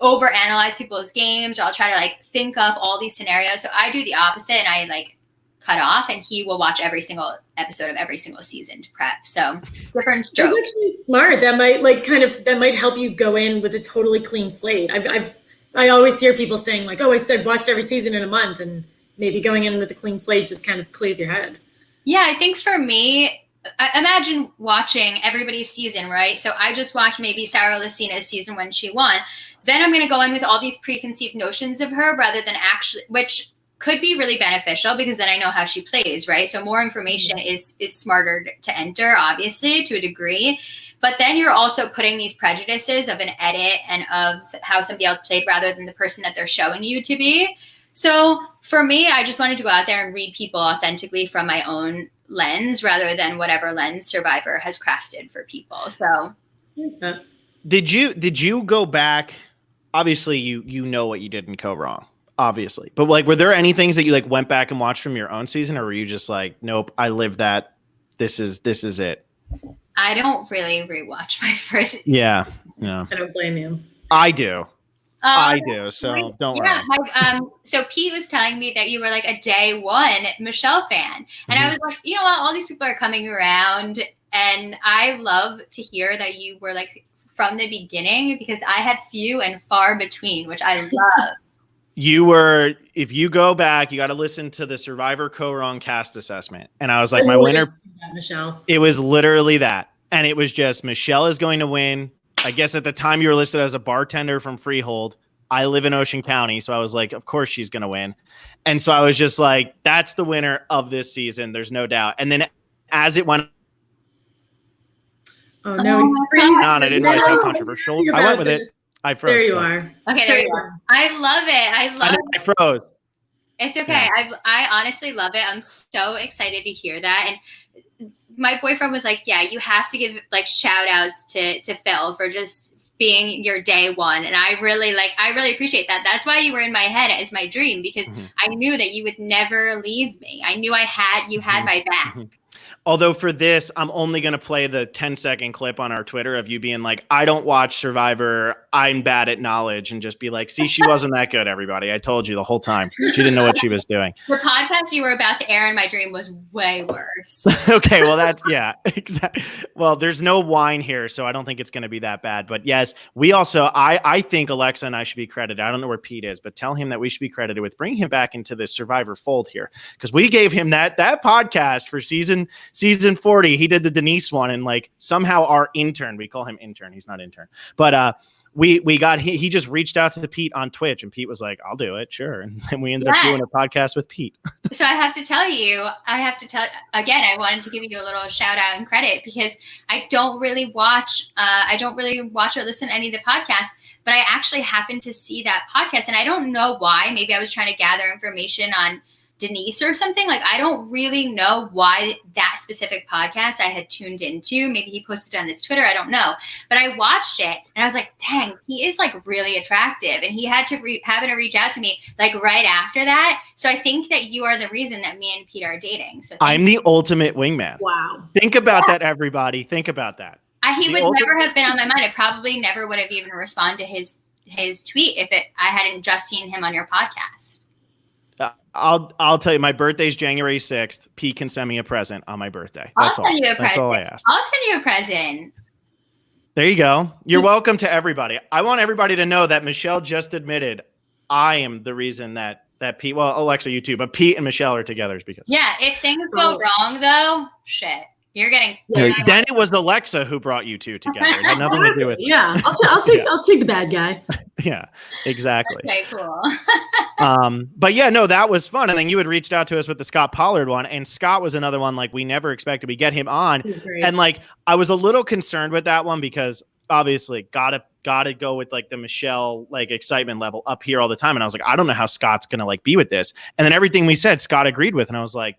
overanalyze people's games, or I'll try to like think up all these scenarios. So I do the opposite, and I like cut off, and he will watch every single episode of every single season to prep. So different strokes. That's actually smart. That might help you go in with a totally clean slate. I always hear people saying like, oh, I said watched every season in a month, and maybe going in with a clean slate just kind of clears your head. Yeah, I think for me, imagine watching everybody's season, right? So I just watched maybe Sarah Lucina's season when she won. Then I'm going to go in with all these preconceived notions of her rather than actually, which could be really beneficial because then I know how she plays, right? So more information is smarter to enter, obviously, to a degree. But then you're also putting these prejudices of an edit and of how somebody else played rather than the person that they're showing you to be. So for me, I just wanted to go out there and read people authentically from my own lens rather than whatever lens Survivor has crafted for people. So did you go back? Obviously, you know what you didn't go wrong, obviously. But like, were there any things that you like went back and watched from your own season, or were you just like, nope, I lived that. This is it. I don't really rewatch my first season. Yeah. No. I don't blame you. I do. I do. So don't worry. So Pete was telling me that you were like a day one Michele fan. And I was like, you know what? All these people are coming around. And I love to hear that you were like from the beginning, because I had few and far between, which I love. If you go back, you got to listen to the Survivor Co-Wrong cast assessment. And I was like, my winner, Michele. It was literally that. And it was just, Michele is going to win. I guess at the time you were listed as a bartender from Freehold. I live in Ocean County. So I was like, of course she's going to win. And so I was just like, that's the winner of this season. There's no doubt. And then as it went Oh no, he's freezing. on, I didn't realize how controversial. I went with it. I froze. There you are. Okay, there you are. I love it. I froze. It's okay. Yeah. I honestly love it. I'm so excited to hear that. And my boyfriend was like, yeah, you have to give like shout outs to Phil for just being your day one. And I really appreciate that. That's why you were in my head as my dream, because I knew that you would never leave me. I knew you had my back. Although for this, I'm only going to play the 10-second clip on our Twitter of you being like, I don't watch Survivor. I'm bad at knowledge, and just be like, see, she wasn't that good, everybody. I told you the whole time. She didn't know what she was doing. The podcast you were about to air in my dream was way worse. Okay, well, that's, yeah, exactly. Well, there's no wine here, so I don't think it's going to be that bad. But yes, we also, I think Alexa and I should be credited. I don't know where Pete is, but tell him that we should be credited with bringing him back into the Survivor fold here, because we gave him that podcast for season 40. He did the Denise one, and like somehow our intern, we call him intern, he's not intern, but we got, he just reached out to Pete on Twitch, and Pete was like, I'll do it, sure. And then we ended up doing a podcast with Pete. So I have to tell again, I wanted to give you a little shout out and credit, because I don't really watch or listen to any of the podcasts, but I actually happened to see that podcast, and I don't know why. Maybe I was trying to gather information on Denise or something. Like, I don't really know why that specific podcast I had tuned into. Maybe he posted it on his Twitter. I don't know. But I watched it and I was like, dang, he is like really attractive. And he had to having to reach out to me like right after that. So I think that you are the reason that me and Pete are dating. So I'm the ultimate wingman. Wow. Think about that, everybody. Think about that. He would never have been on my mind. I probably never would have even responded to his tweet if I hadn't just seen him on your podcast. I'll tell you, my birthday's January 6th. Pete can send me a present on my birthday. That's I'll send you a present. That's all I ask. I'll send you a present. There you go. You're welcome to everybody. I want everybody to know that Michele just admitted I am the reason that Pete, well, Alexa, you too, but Pete and Michele are together is because. Yeah, if things go wrong though, shit. You're getting. Then it was Alexa who brought you two together. It had nothing to do with. Yeah, I'll take the bad guy. Yeah, exactly. Okay, cool. But yeah, no, that was fun. And then you had reached out to us with the Scott Pollard one, and Scott was another one like we never expected. We get him on, and like I was a little concerned with that one because obviously gotta go with like the Michele like excitement level up here all the time. And I was like, I don't know how Scott's gonna like be with this. And then everything we said, Scott agreed with, and I was like,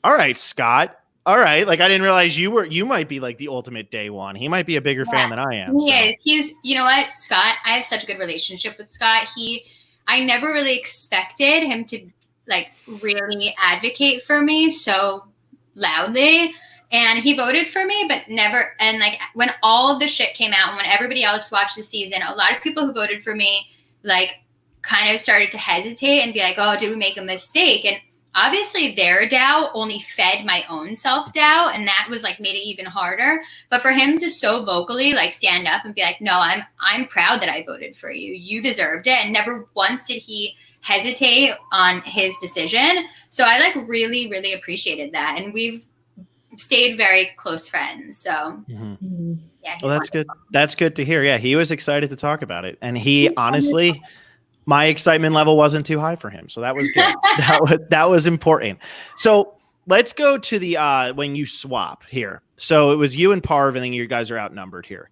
all right, Scott. All right. Like, I didn't realize you might be like the ultimate day one. He might be a bigger fan than I am. He is. He's, you know what, Scott, I have such a good relationship with Scott. I never really expected him to like really advocate for me so loudly. And he voted for me, but never. And like when all of the shit came out and when everybody else watched the season, a lot of people who voted for me, like kind of started to hesitate and be like, oh, did we make a mistake? And obviously their doubt only fed my own self-doubt, and that was like made it even harder. But for him to so vocally like stand up and be like, no, I'm proud that I voted for you. You deserved it. And never once did he hesitate on his decision. So I like really, really appreciated that. And we've stayed very close friends. So yeah. Well, that's good. That's good to hear. Yeah. He was excited to talk about it. And he honestly, my excitement level wasn't too high for him. So that was good. that was important. So let's go to the when you swap here. So it was you and Parv, and then you guys are outnumbered here.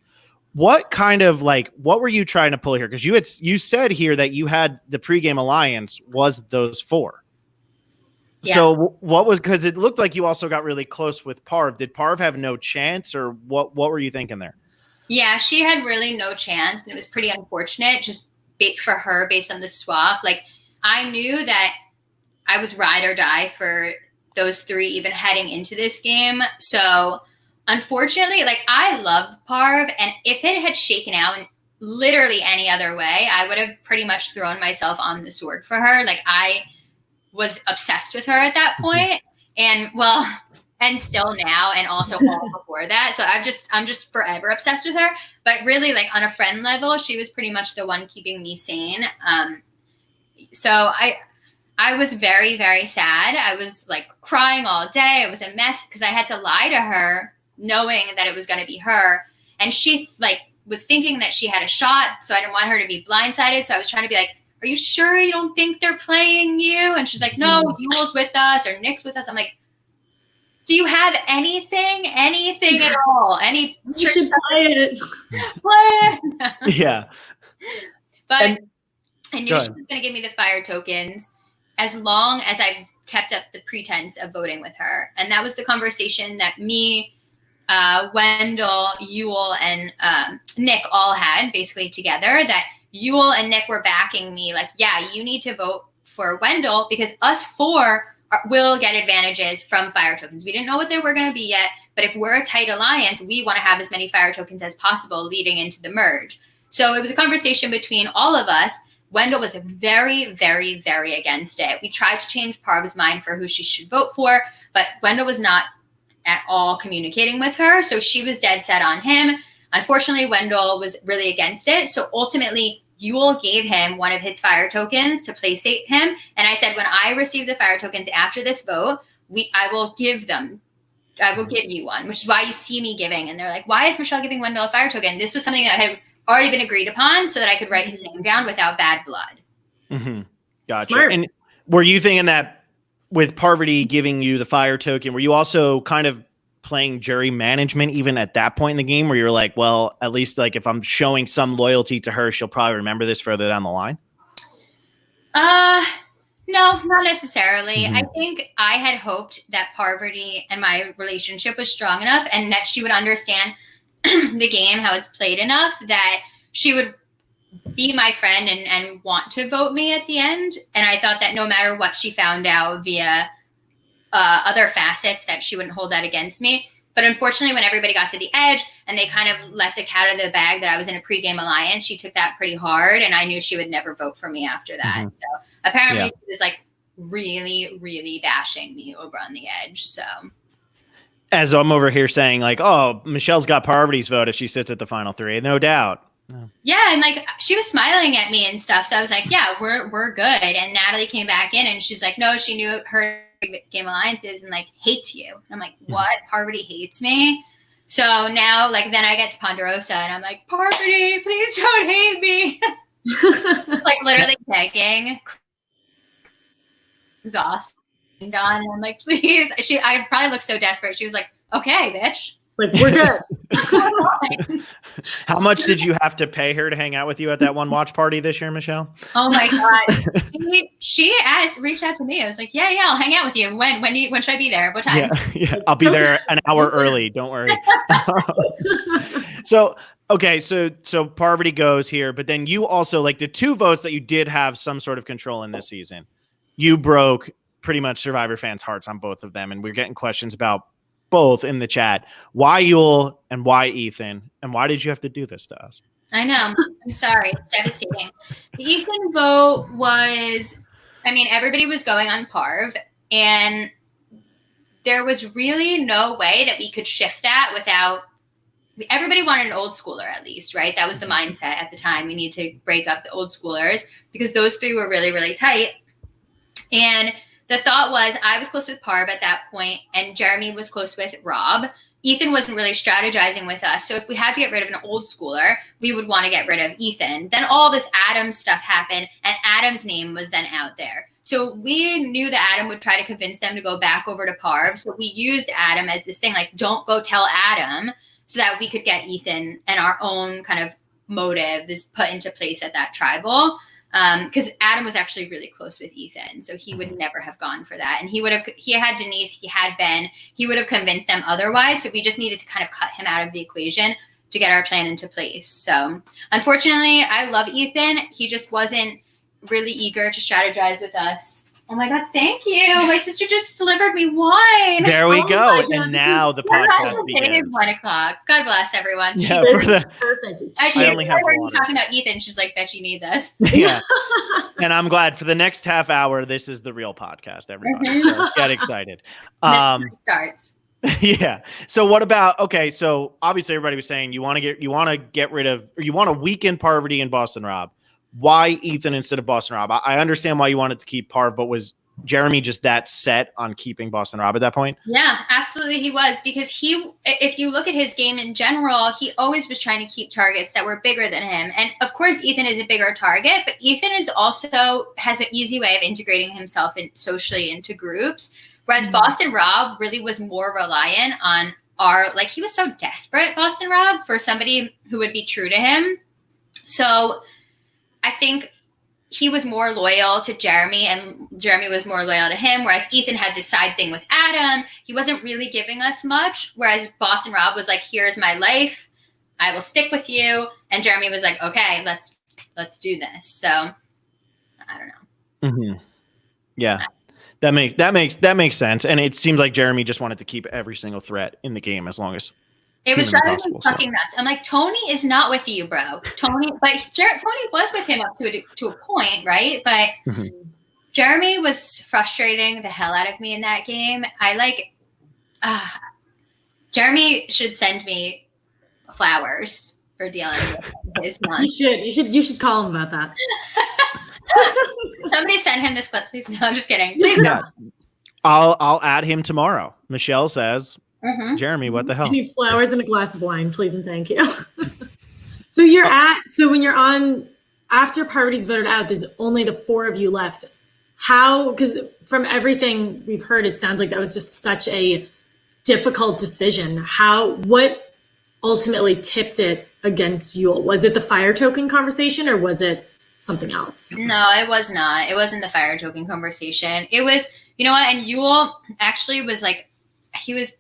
What kind of what were you trying to pull here? Because you said here that you had the pregame alliance was those four. Yeah. So what was, because it looked like you also got really close with Parv. Did Parv have no chance, or what were you thinking there? Yeah, she had really no chance, and it was pretty unfortunate just for her based on the swap. Like, I knew that I was ride or die for those three even heading into this game. So unfortunately, like, I love Parv, and if it had shaken out in literally any other way, I would have pretty much thrown myself on the sword for her. Like, I was obsessed with her at that point, and still now, and also all before that. So I'm just forever obsessed with her. But really, like, on a friend level, she was pretty much the one keeping me sane. So I was very, very sad. I was like crying all day. It was a mess because I had to lie to her knowing that it was going to be her. And she like was thinking that she had a shot. So I didn't want her to be blindsided. So I was trying to be like, are you sure you don't think they're playing you? And she's like, no, Yule's with us or Nick's with us. I'm like, do you have anything at all? You should play it. What? Yeah. But I knew she was going to give me the fire tokens as long as I kept up the pretense of voting with her. And that was the conversation that me, Wendell, Yule, and Nick all had basically together, that Yule and Nick were backing me like, yeah, you need to vote for Wendell because us four will get advantages from fire tokens. We didn't know what they were going to be yet, but if we're a tight alliance, we want to have as many fire tokens as possible leading into the merge. So it was a conversation between all of us. Wendell was very, very, very against it. We tried to change Parv's mind for who she should vote for, but Wendell was not at all communicating with her. So she was dead set on him. Unfortunately, Wendell was really against it. So ultimately, Yule gave him one of his fire tokens to placate him. And I said, when I receive the fire tokens after this vote, I will give you one, which is why you see me giving. And they're like, why is Michele giving Wendell a fire token? This was something that had already been agreed upon so that I could write his name down without bad blood. Mm-hmm. Gotcha. Smart. And were you thinking that with Parvati giving you the fire token, were you also kind of playing jury management even at that point in the game where you're like, well, at least like if I'm showing some loyalty to her, she'll probably remember this further down the line? No, not necessarily. Mm-hmm. I think I had hoped that Parvati and my relationship was strong enough and that she would understand the game, how it's played enough that she would be my friend and want to vote me at the end. And I thought that no matter what she found out via other facets, that she wouldn't hold that against me. But unfortunately, when everybody got to the edge and they kind of let the cat out of the bag that I was in a pregame alliance, she took that pretty hard. And I knew she would never vote for me after that. Mm-hmm. So apparently she was like really, really bashing me over on the edge. So as I'm over here saying like, oh, Michelle's got Parvati's vote if she sits at the final three, no doubt. Yeah, and like she was smiling at me and stuff. So I was like, yeah, we're good. And Natalie came back in and she's like, no, she knew her game alliances and like hates you. I'm like, what? Parvati hates me? So now like then I get to Ponderosa and I'm like, Parvati, please don't hate me. Like literally begging, exhausted, and I'm like, please. I probably looked so desperate. She was like, okay, bitch. Like, we're good. How much did you have to pay her to hang out with you at that one watch party this year, Michele? Oh my God. She reached out to me. I was like, yeah, I'll hang out with you. When should I be there? What time? Yeah. I'll be there an hour early. Don't worry. So Parvati goes here, but then you also like the two votes that you did have some sort of control in this season. You broke pretty much Survivor fans' hearts on both of them. And we're getting questions about both in the chat. Why Yule and why Ethan? And why did you have to do this to us? I know. I'm sorry. It's devastating. The Ethan vote was, everybody was going on Parv, and there was really no way that we could shift that without, everybody wanted an old schooler at least, right? That was the mindset at the time. We need to break up the old schoolers because those three were really, really tight. And the thought was I was close with Parv at that point, and Jeremy was close with Rob. Ethan wasn't really strategizing with us. So if we had to get rid of an old schooler, we would want to get rid of Ethan. Then all this Adam stuff happened, and Adam's name was then out there. So we knew that Adam would try to convince them to go back over to Parv. So we used Adam as this thing, like, don't go tell Adam, so that we could get Ethan and our own kind of motive is put into place at that tribal. Because Adam was actually really close with Ethan, so he would never have gone for that. And he had Denise, he had Ben, he would have convinced them otherwise. So we just needed to kind of cut him out of the equation to get our plan into place. So unfortunately, I love Ethan. He just wasn't really eager to strategize with us. Oh my God, thank you. My sister just delivered me wine. There we go. And now the podcast begins. It is 1 o'clock. God bless everyone. Yeah, perfect. Actually, I only have we're water. talking about Ethan. She's like, bet you need this. Yeah. And I'm glad for the next half hour, this is the real podcast, everybody. So get excited. Starts. Yeah. So what about, okay, so obviously everybody was saying you want to get rid of, or you want to weaken Parvati and Boston Rob. Why Ethan instead of Boston Rob? I understand why you wanted to keep Parv, but was Jeremy just that set on keeping Boston Rob at that point? Yeah, absolutely he was, because if you look at his game in general, he always was trying to keep targets that were bigger than him. And of course, Ethan is a bigger target, but Ethan is also has an easy way of integrating himself socially into groups. Whereas Boston Rob really was more reliant on he was so desperate, Boston Rob, for somebody who would be true to him. So I think he was more loyal to Jeremy and Jeremy was more loyal to him. Whereas Ethan had this side thing with Adam. He wasn't really giving us much. Whereas Boston Rob was like, here's my life. I will stick with you. And Jeremy was like, okay, let's do this. So I don't know. Mm-hmm. Yeah. That makes sense. And it seems like Jeremy just wanted to keep every single threat in the game as long as it was humanly driving me possible, fucking nuts. I'm like, Tony is not with you, bro. Tony was with him up to a point, right? But Jeremy was frustrating the hell out of me in that game. Jeremy should send me flowers for dealing with his month. You should call him about that. Somebody send him this clip, please. No, I'm just kidding. Please no. Mm-hmm. I'll add him tomorrow. Michelle says, Jeremy, what the hell? I need flowers and a glass of wine, please and thank you. So when you're on, after Parvati's voted out, there's only the 4 of you left. How, because from everything we've heard, it sounds like that was just such a difficult decision. What ultimately tipped it against Yul? Was it the fire token conversation or was it something else? No, it was not. It wasn't the fire token conversation. It was, you know what? And Yul actually was like, he was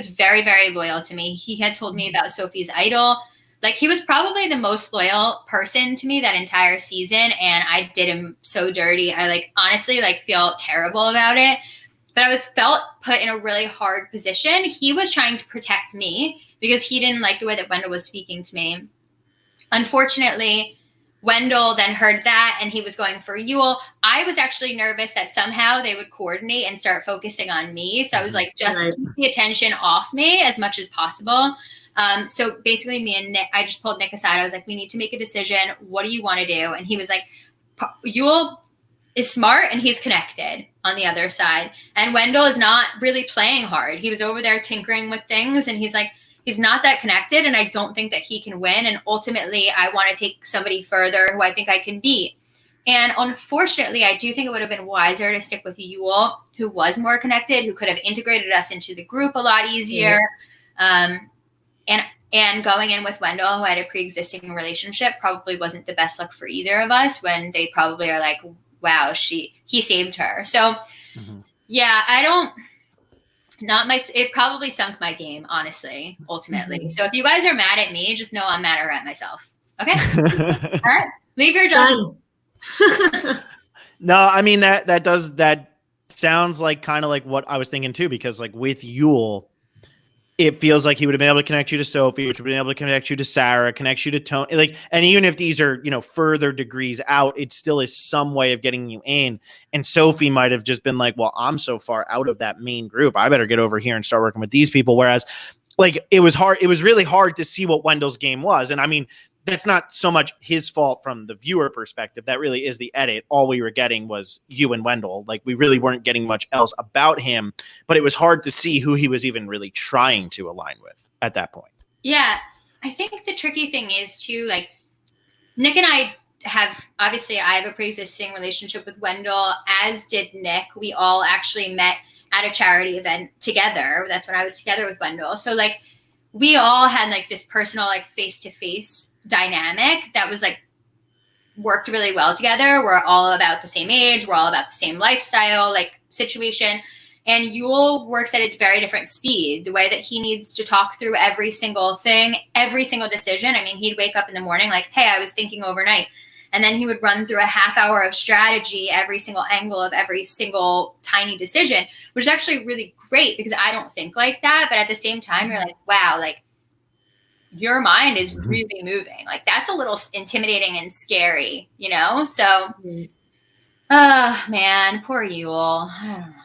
very, very loyal to me. He had told me about Sophie's idol. Like, he was probably the most loyal person to me that entire season. And I did him so dirty. I honestly feel terrible about it. But I felt put in a really hard position. He was trying to protect me because he didn't like the way that Wendell was speaking to me. Unfortunately, Wendell then heard that and he was going for Yul. I was actually nervous that somehow they would coordinate and start focusing on me. So I was like, just keep the attention off me as much as possible. So basically me and Nick, I just pulled Nick aside. I was like, we need to make a decision. What do you want to do? And he was like, Yul is smart and he's connected on the other side. And Wendell is not really playing hard. He was over there tinkering with things and he's like, he's not that connected, and I don't think that he can win. And ultimately, I want to take somebody further who I think I can beat. And unfortunately, I do think it would have been wiser to stick with Yul, who was more connected, who could have integrated us into the group a lot easier. Yeah. And going in with Wendell, who had a pre-existing relationship, probably wasn't the best look for either of us when they probably are like, wow, he saved her. So, yeah, it probably sunk my game, honestly, ultimately. So if you guys are mad at me, just know I'm madder at myself. Okay? All right. Leave your judgment. No, I mean, that sounds like kind of like what I was thinking too, because like with Yul, it feels like he would have been able to connect you to Sophie, which would have been able to connect you to Sarah, connect you to Tony. Like, and even if these are, further degrees out, it still is some way of getting you in. And Sophie might have just been like, well, I'm so far out of that main group, I better get over here and start working with these people. Whereas like, it was really hard to see what Wendell's game was. And I mean, that's not so much his fault from the viewer perspective. That really is the edit. All we were getting was you and Wendell. Like, we really weren't getting much else about him, but it was hard to see who he was even really trying to align with at that point. Yeah. I think the tricky thing is too, like, Nick and I I have a pre-existing relationship with Wendell, as did Nick. We all actually met at a charity event together. That's when I was together with Wendell. So like, we all had like this personal, like, face-to-face dynamic that was like worked really well together. We're all about the same age. We're all about the same lifestyle, like, situation. And Yul works at a very different speed. The way that he needs to talk through every single thing, every single decision. I mean, he'd wake up in the morning like, hey, I was thinking overnight. And then he would run through a half hour of strategy, every single angle of every single tiny decision, which is actually really great because I don't think like that. But at the same time, you're like, wow, like, your mind is really moving. Like, that's a little intimidating and scary, So, man, poor Yul. I don't know.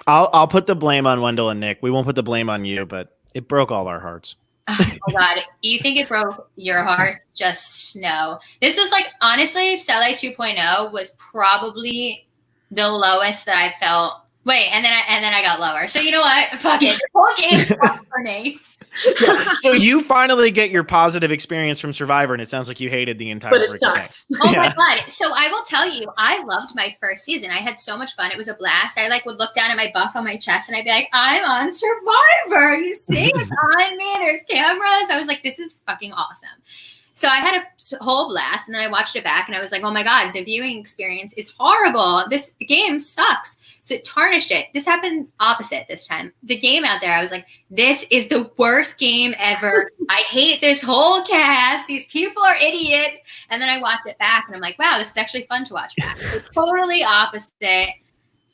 I'll put the blame on Wendell and Nick. We won't put the blame on you, but it broke all our hearts. Oh my God. You think it broke your heart? Just no. This was like, honestly, Celi 2.0 was probably the lowest that I felt. Wait, and then I got lower. So you know what? Fuck it. The whole game sucked for me. Yeah. So you finally get your positive experience from Survivor, and it sounds like you hated the entire But it sucked. Oh my God. So I will tell you, I loved my first season. I had so much fun. It was a blast. I would look down at my buff on my chest and I'd be like, I'm on Survivor. You see, it's on me. There's cameras. I was like, this is fucking awesome. So I had a whole blast, and then I watched it back and I was like, oh my God, the viewing experience is horrible. This game sucks. So it tarnished it. This happened opposite this time. The game out there, I was like, this is the worst game ever. I hate this whole cast. These people are idiots. And then I watched it back and I'm like, wow, this is actually fun to watch back. So totally opposite.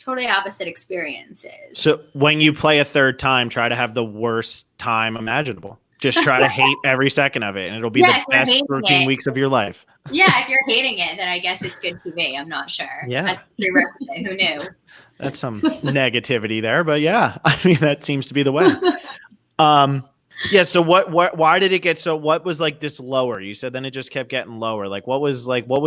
totally opposite experiences. So when you play a third time, try to have the worst time imaginable. Just try to hate every second of it, and it'll be the best 13 weeks of your life. Yeah, if you're hating it, then I guess it's good TV. I'm not sure. Yeah. That's a prerequisite. Who knew? That's some negativity there, but yeah, I mean, that seems to be the way. Yeah. So why did it get what was like this lower? You said then it just kept getting lower. Like what was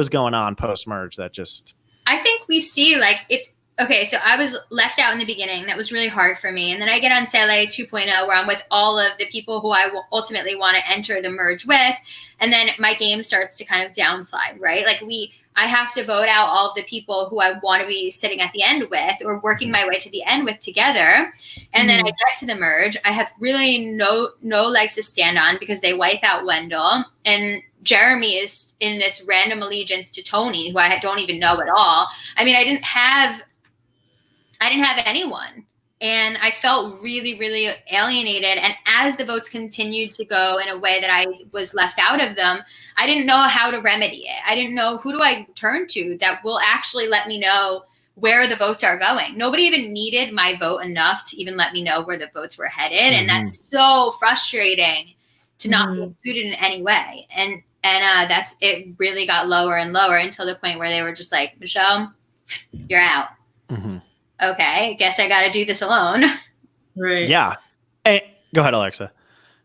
going on post merge that just. I think we see like it's okay. So I was left out in the beginning. That was really hard for me. And then I get on Sele 2.0 where I'm with all of the people who I will ultimately want to enter the merge with. And then my game starts to kind of downslide, right? Like I have to vote out all of the people who I want to be sitting at the end with or working my way to the end with together. And then I get to the merge. I have really no legs to stand on because they wipe out Wendell. And Jeremy is in this random allegiance to Tony, who I don't even know at all. I mean, I didn't have anyone. And I felt really, really alienated. And as the votes continued to go in a way that I was left out of them, I didn't know how to remedy it. I didn't know who do I turn to that will actually let me know where the votes are going. Nobody even needed my vote enough to even let me know where the votes were headed. And that's so frustrating to not be included in any way. And that's it really got lower and lower until the point where they were just like, Michelle, you're out. Okay, I guess I got to do this alone. Right. Yeah. Hey, go ahead, Alexa.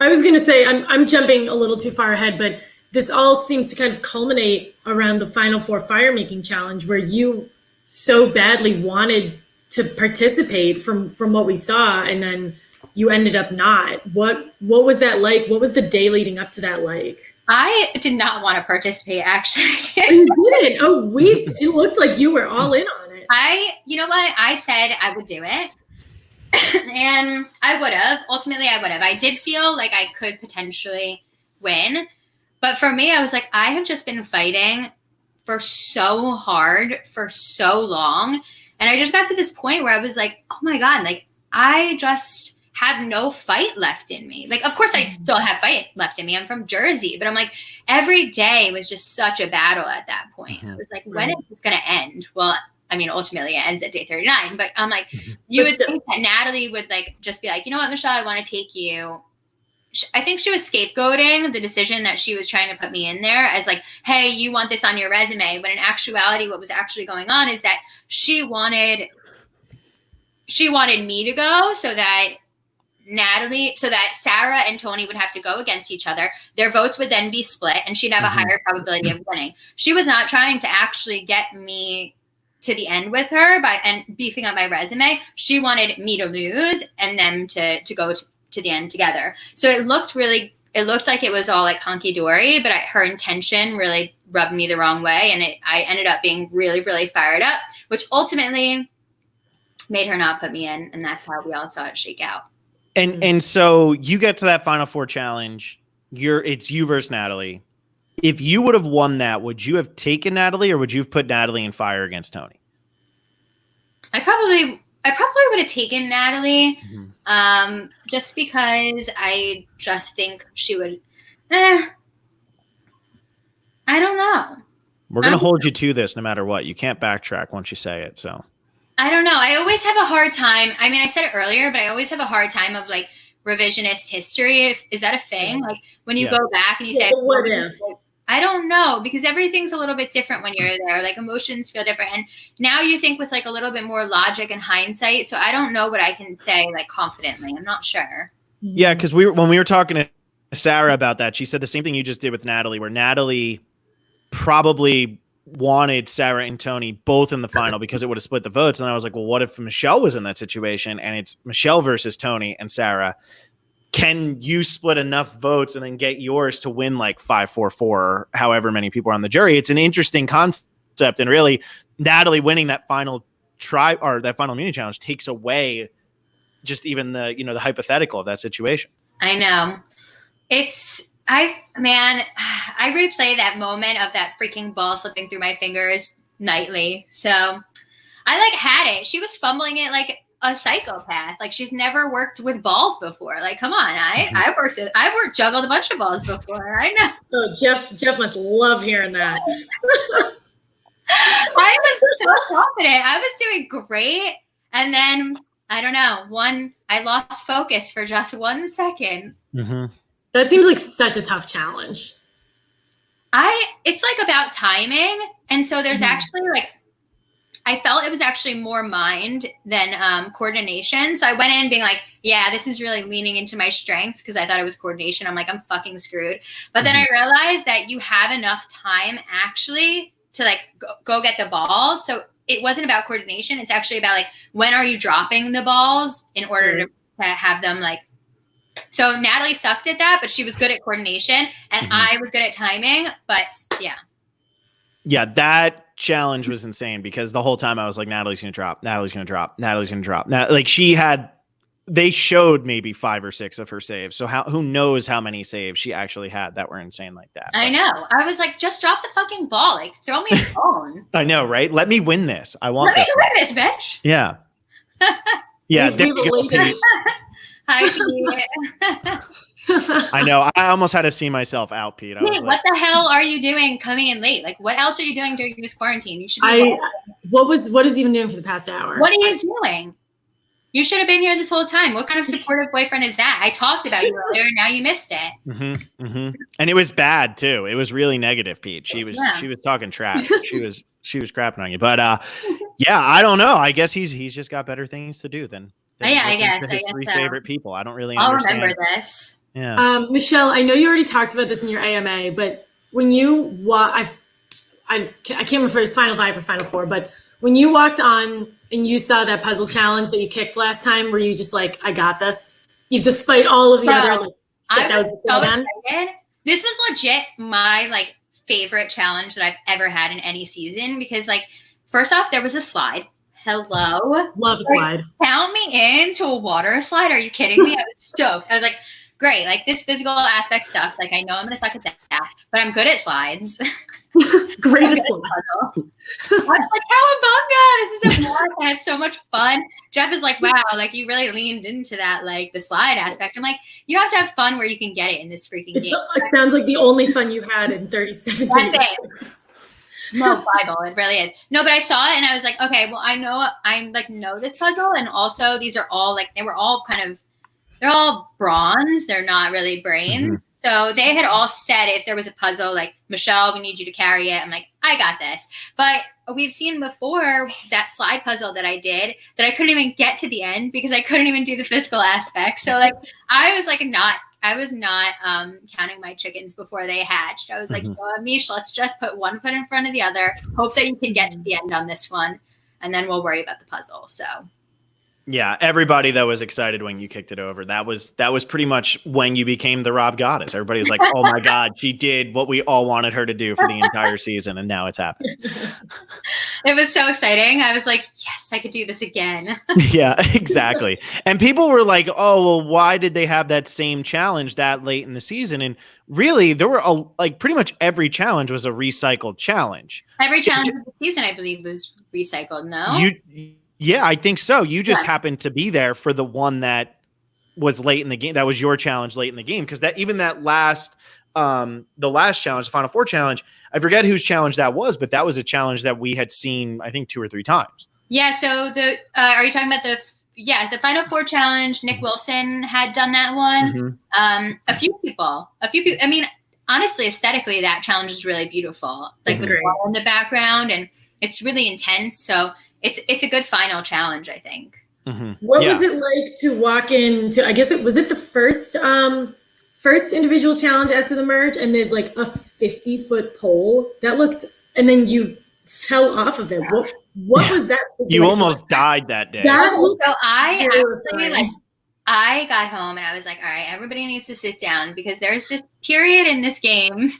I was going to say, I'm jumping a little too far ahead, but this all seems to kind of culminate around the Final Four fire making challenge where you so badly wanted to participate from what we saw, and then you ended up not. What was that like? What was the day leading up to that like? I did not want to participate, actually. You didn't? Oh, it looked like you were all in on it. You know what? I said I would do it. And I would have. Ultimately, I would have. I did feel like I could potentially win. But for me, I was like, I have just been fighting for so hard for so long. And I just got to this point where I was like, oh my God, like I just have no fight left in me. Like, of course I still have fight left in me. I'm from Jersey, but I'm like, every day was just such a battle at that point. I was like, when is this going to end? Well, I mean, ultimately it ends at day 39, but I'm like, you would think that Natalie would like, just be like, you know what, Michelle, I want to take you. I think she was scapegoating the decision that she was trying to put me in there as like, hey, you want this on your resume. But in actuality, what was actually going on is that she wanted me to go so that Sarah and Tony would have to go against each other. Their votes would then be split and she'd have a higher probability of winning. She was not trying to actually get me to the end with her and beefing up my resume. She wanted me to lose and them to go to the end together. So it looked like it was all like hunky-dory, but her intention really rubbed me the wrong way. And I ended up being really, really fired up, which ultimately made her not put me in. And that's how we all saw it shake out. And so you get to that Final Four challenge. It's you versus Natalie. If you would have won that, would you have taken Natalie or would you have put Natalie in fire against Tony? I probably would have taken Natalie, just because I just think she would. I don't know. We're going to hold you to this no matter what. You can't backtrack once you say it. So I don't know. I always have a hard time. I mean, I said it earlier, but I always have a hard time of like revisionist history. Is that a thing? Like when you go back and you say, what if? I don't know, because everything's a little bit different when you're there. Like emotions feel different. And now you think with like a little bit more logic and hindsight. So I don't know what I can say like confidently. I'm not sure. Yeah, because when we were talking to Sarah about that, she said the same thing you just did with Natalie, where Natalie probably wanted Sarah and Tony both in the final because it would have split the votes. And I was like, well, what if Michelle was in that situation and it's Michelle versus Tony and Sarah? Can you split enough votes and then get yours to win like 5-4-4 or however many people are on the jury? It's an interesting concept. And really, Natalie winning that final that final immunity challenge takes away just even the hypothetical of that situation. I know. I replay that moment of that freaking ball slipping through my fingers nightly. So I like had it. She was fumbling it like a psychopath. Like she's never worked with balls before. Like, come on. I've juggled a bunch of balls before. I know. Oh, Jeff must love hearing that. I was so confident. I was doing great. And then I don't know, I lost focus for just 1 second. Mm-hmm. That seems like such a tough challenge. It's like about timing. And so there's actually like, I felt it was actually more mind than coordination. So I went in being like, yeah, this is really leaning into my strengths because I thought it was coordination. I'm like, I'm fucking screwed. But then I realized that you have enough time actually to like go get the ball. So it wasn't about coordination. It's actually about like, when are you dropping the balls in order to have them like. So Natalie sucked at that, but she was good at coordination and I was good at timing. But yeah. Yeah, that challenge was insane because the whole time I was like, Natalie's going to drop. Natalie's going to drop. Natalie's going to drop. Now, like they showed maybe 5 or 6 of her saves. So who knows how many saves she actually had that were insane like that. I know. I was like, just drop the fucking ball. Like, throw me a phone. I know, right? Let me win this. I want Let me win this, bitch. Yeah. Yeah. Hi, Pete. I know. I almost had to see myself out, Pete. What the hell are you doing coming in late? Like, what else are you doing during this quarantine? You should be what is he even doing for the past hour? What are you doing? You should have been here this whole time. What kind of supportive boyfriend is that? I talked about you earlier, and now you missed it. And it was bad too. It was really negative, Pete. She was talking trash. She was crapping on you. But yeah, I don't know. I guess he's just got better things to do than I guess. his three favorite people. I don't really I'll understand. remember this. Yeah. Michelle, I know you already talked about this in your AMA, but when you I can't remember if it was Final 5 or Final 4, but when you walked on and you saw that puzzle challenge that you kicked last time, were you just like, I got this? Despite all of the other that was before then? Excited. This was legit my like favorite challenge that I've ever had in any season because like first off, there was a slide. Hello. Love a slide. Count me into a water slide. Are you kidding me? I was stoked. I was like, great. Like this physical aspect sucks. Like I know I'm going to suck at that, but I'm good at slides. Great at slides. I was like, cowabunga. This is a blast. I had so much fun. Jeff is like, wow, like you really leaned into that, like the slide aspect. I'm like, you have to have fun where you can get it in this freaking game. It sounds like the only fun you had in 37 days. That's it. No, Bible, it really is. No, but I saw it and I was like, okay, well, I know this puzzle, and also these are all like they're all bronze. They're not really brains. So they had all said if there was a puzzle, like Michelle, we need you to carry it. I'm like, I got this. But we've seen before that slide puzzle that I did that I couldn't even get to the end because I couldn't even do the physical aspect. So like I was not counting my chickens before they hatched. I was like, Mish, let's just put one foot in front of the other. Hope that you can get to the end on this one. And then we'll worry about the puzzle. So yeah, everybody that was excited when you kicked it over, that was pretty much when you became the Rob Goddess. Everybody was like, oh my God, she did what we all wanted her to do for the entire season. And now it's happening. It was so exciting. I was like, yes, I could do this again. Yeah, exactly. And people were like, oh, well, why did they have that same challenge that late in the season? And really, there were pretty much every challenge was a recycled challenge. Every challenge of the season, I believe, was recycled. No? Yeah, I think so. You just happened to be there for the one that was late in the game. That was your challenge late in the game. Because the last challenge, the Final Four challenge, I forget whose challenge that was, but that was a challenge that we had seen, I think, 2 or 3 times. Yeah. So are you talking about the Final Four challenge? Nick Wilson had done that one. A few people. I mean, honestly, aesthetically, that challenge is really beautiful. Like the wall in the background, and it's really intense. So it's a good final challenge, I think. What was it like to walk into? I guess was it the first individual challenge after the merge, and there's like a 50-foot pole that looked, and then you fell off of it. What was that situation? You almost died that day. I got home and I was like, all right, everybody needs to sit down because there's this period in this game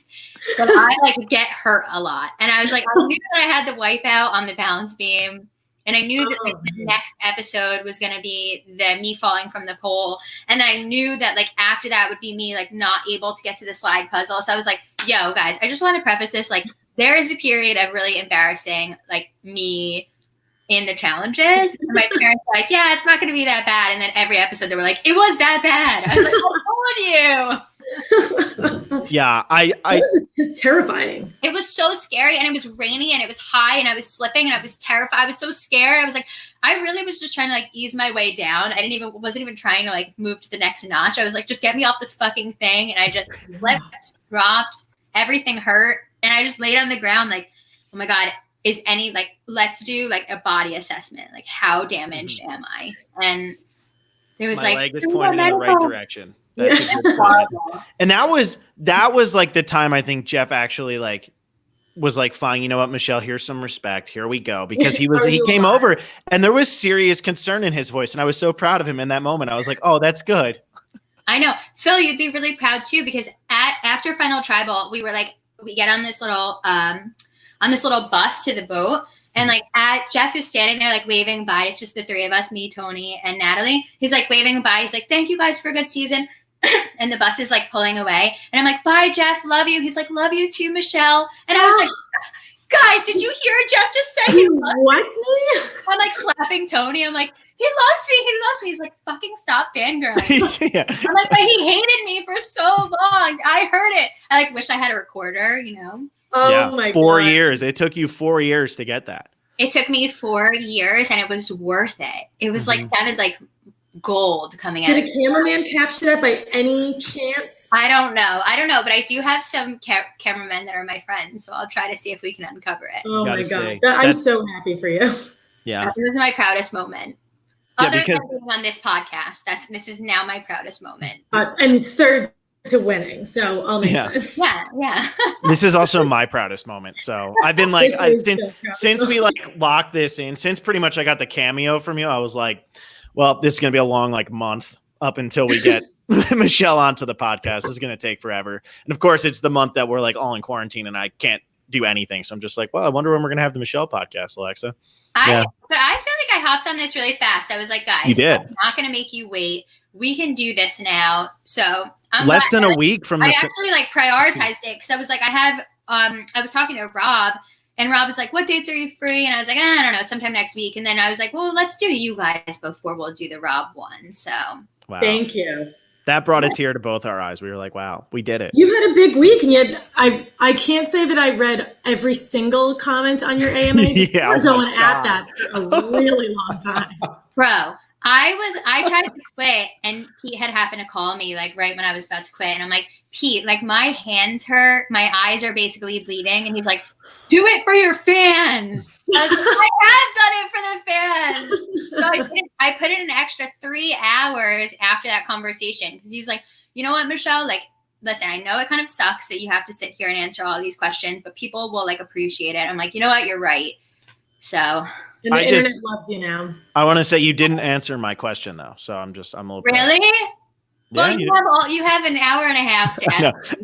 that I get hurt a lot. And I was like, I knew that I had the wipeout on the balance beam. And I knew that the next episode was going to be me falling from the pole. And I knew that after that would be me not able to get to the slide puzzle. So I was like, yo, guys, I just want to preface this. There is a period of really embarrassing me in the challenges. And my parents were like, yeah, it's not going to be that bad. And then every episode they were like, it was that bad. I was like, I told you. Yeah, It's terrifying. It was so scary, and it was rainy, and it was high, and I was slipping, and I was terrified. I was so scared. I was like, I really was just trying to like ease my way down. Wasn't even trying to like move to the next notch. I was like, just get me off this fucking thing. And I just slipped, dropped, everything hurt. And I just laid on the ground like, oh my God, let's do like a body assessment. Like, how damaged am I? And it was my like, leg is pointing in the right direction. That's a good point. And that was like the time I think Jeff actually like was like, fine, you know what, Michelle, here's some respect. Here we go. Because he came over and there was serious concern in his voice. And I was so proud of him in that moment. I was like, oh, that's good. I know. Phil, you'd be really proud too, because after Final Tribal, we get on this little bus to the boat. And like Jeff is standing there like waving bye. It's just the three of us, me, Tony, and Natalie. He's like waving bye. He's like, thank you guys for a good season. And the bus is like pulling away. And I'm like, bye, Jeff. Love you. He's like, love you too, Michelle. And I was like, guys, did you hear Jeff just say he loves me? I'm like slapping Tony. I'm like, he loves me. He loves me. He's like, fucking stop fangirling. Yeah. I'm like, but he hated me for so long. I heard it. I like wish I had a recorder, you know? Oh my God. 4 years. It took you 4 years to get that. It took me 4 years, and it was worth it. It was like sounded like gold coming out. Did a cameraman capture that by any chance? I don't know, but I do have some cameramen that are my friends, so I'll try to see if we can uncover it. Oh my God. I'm so happy for you. Yeah. It was my proudest moment. Other than being on this podcast, this is now my proudest moment. And third to winning, so all makes sense. Yeah. This is also my proudest moment. So I've been like, since we like locked this in, since pretty much I got the cameo from you, I was like, well, this is going to be a long like month up until we get Michelle onto the podcast. This is going to take forever. And of course, it's the month that we're like all in quarantine and I can't do anything. So I'm just like, well, I wonder when we're going to have the Michelle podcast, Alexa. But I feel like I hopped on this really fast. I was like, guys, you did. I'm not going to make you wait. We can do this now. So I'm less than a week from I actually like prioritized it because I was like, I was talking to Rob. And Rob was like, what dates are you free? And I was like, I don't know, sometime next week. And then I was like, well, let's do you guys before we'll do the Rob one. So Thank you. That brought a tear to both our eyes. We were like, wow, we did it. You had a big week. And yet I can't say that I read every single comment on your AMA. Yeah, we're going at that for a really long time. Bro, I tried to quit and Pete had happened to call me like right when I was about to quit. And I'm like, Pete, like my hands hurt. My eyes are basically bleeding. And he's like, do it for your fans. I have done it for the fans. So I put in an extra 3 hours after that conversation because he's like, you know what, Michelle? Like, listen, I know it kind of sucks that you have to sit here and answer all these questions, but people will like appreciate it. I'm like, you know what? You're right. So. And the internet loves you now. I want to say you didn't answer my question though. So I'm a little. Really? Yeah, well, you have an hour and a half to ask.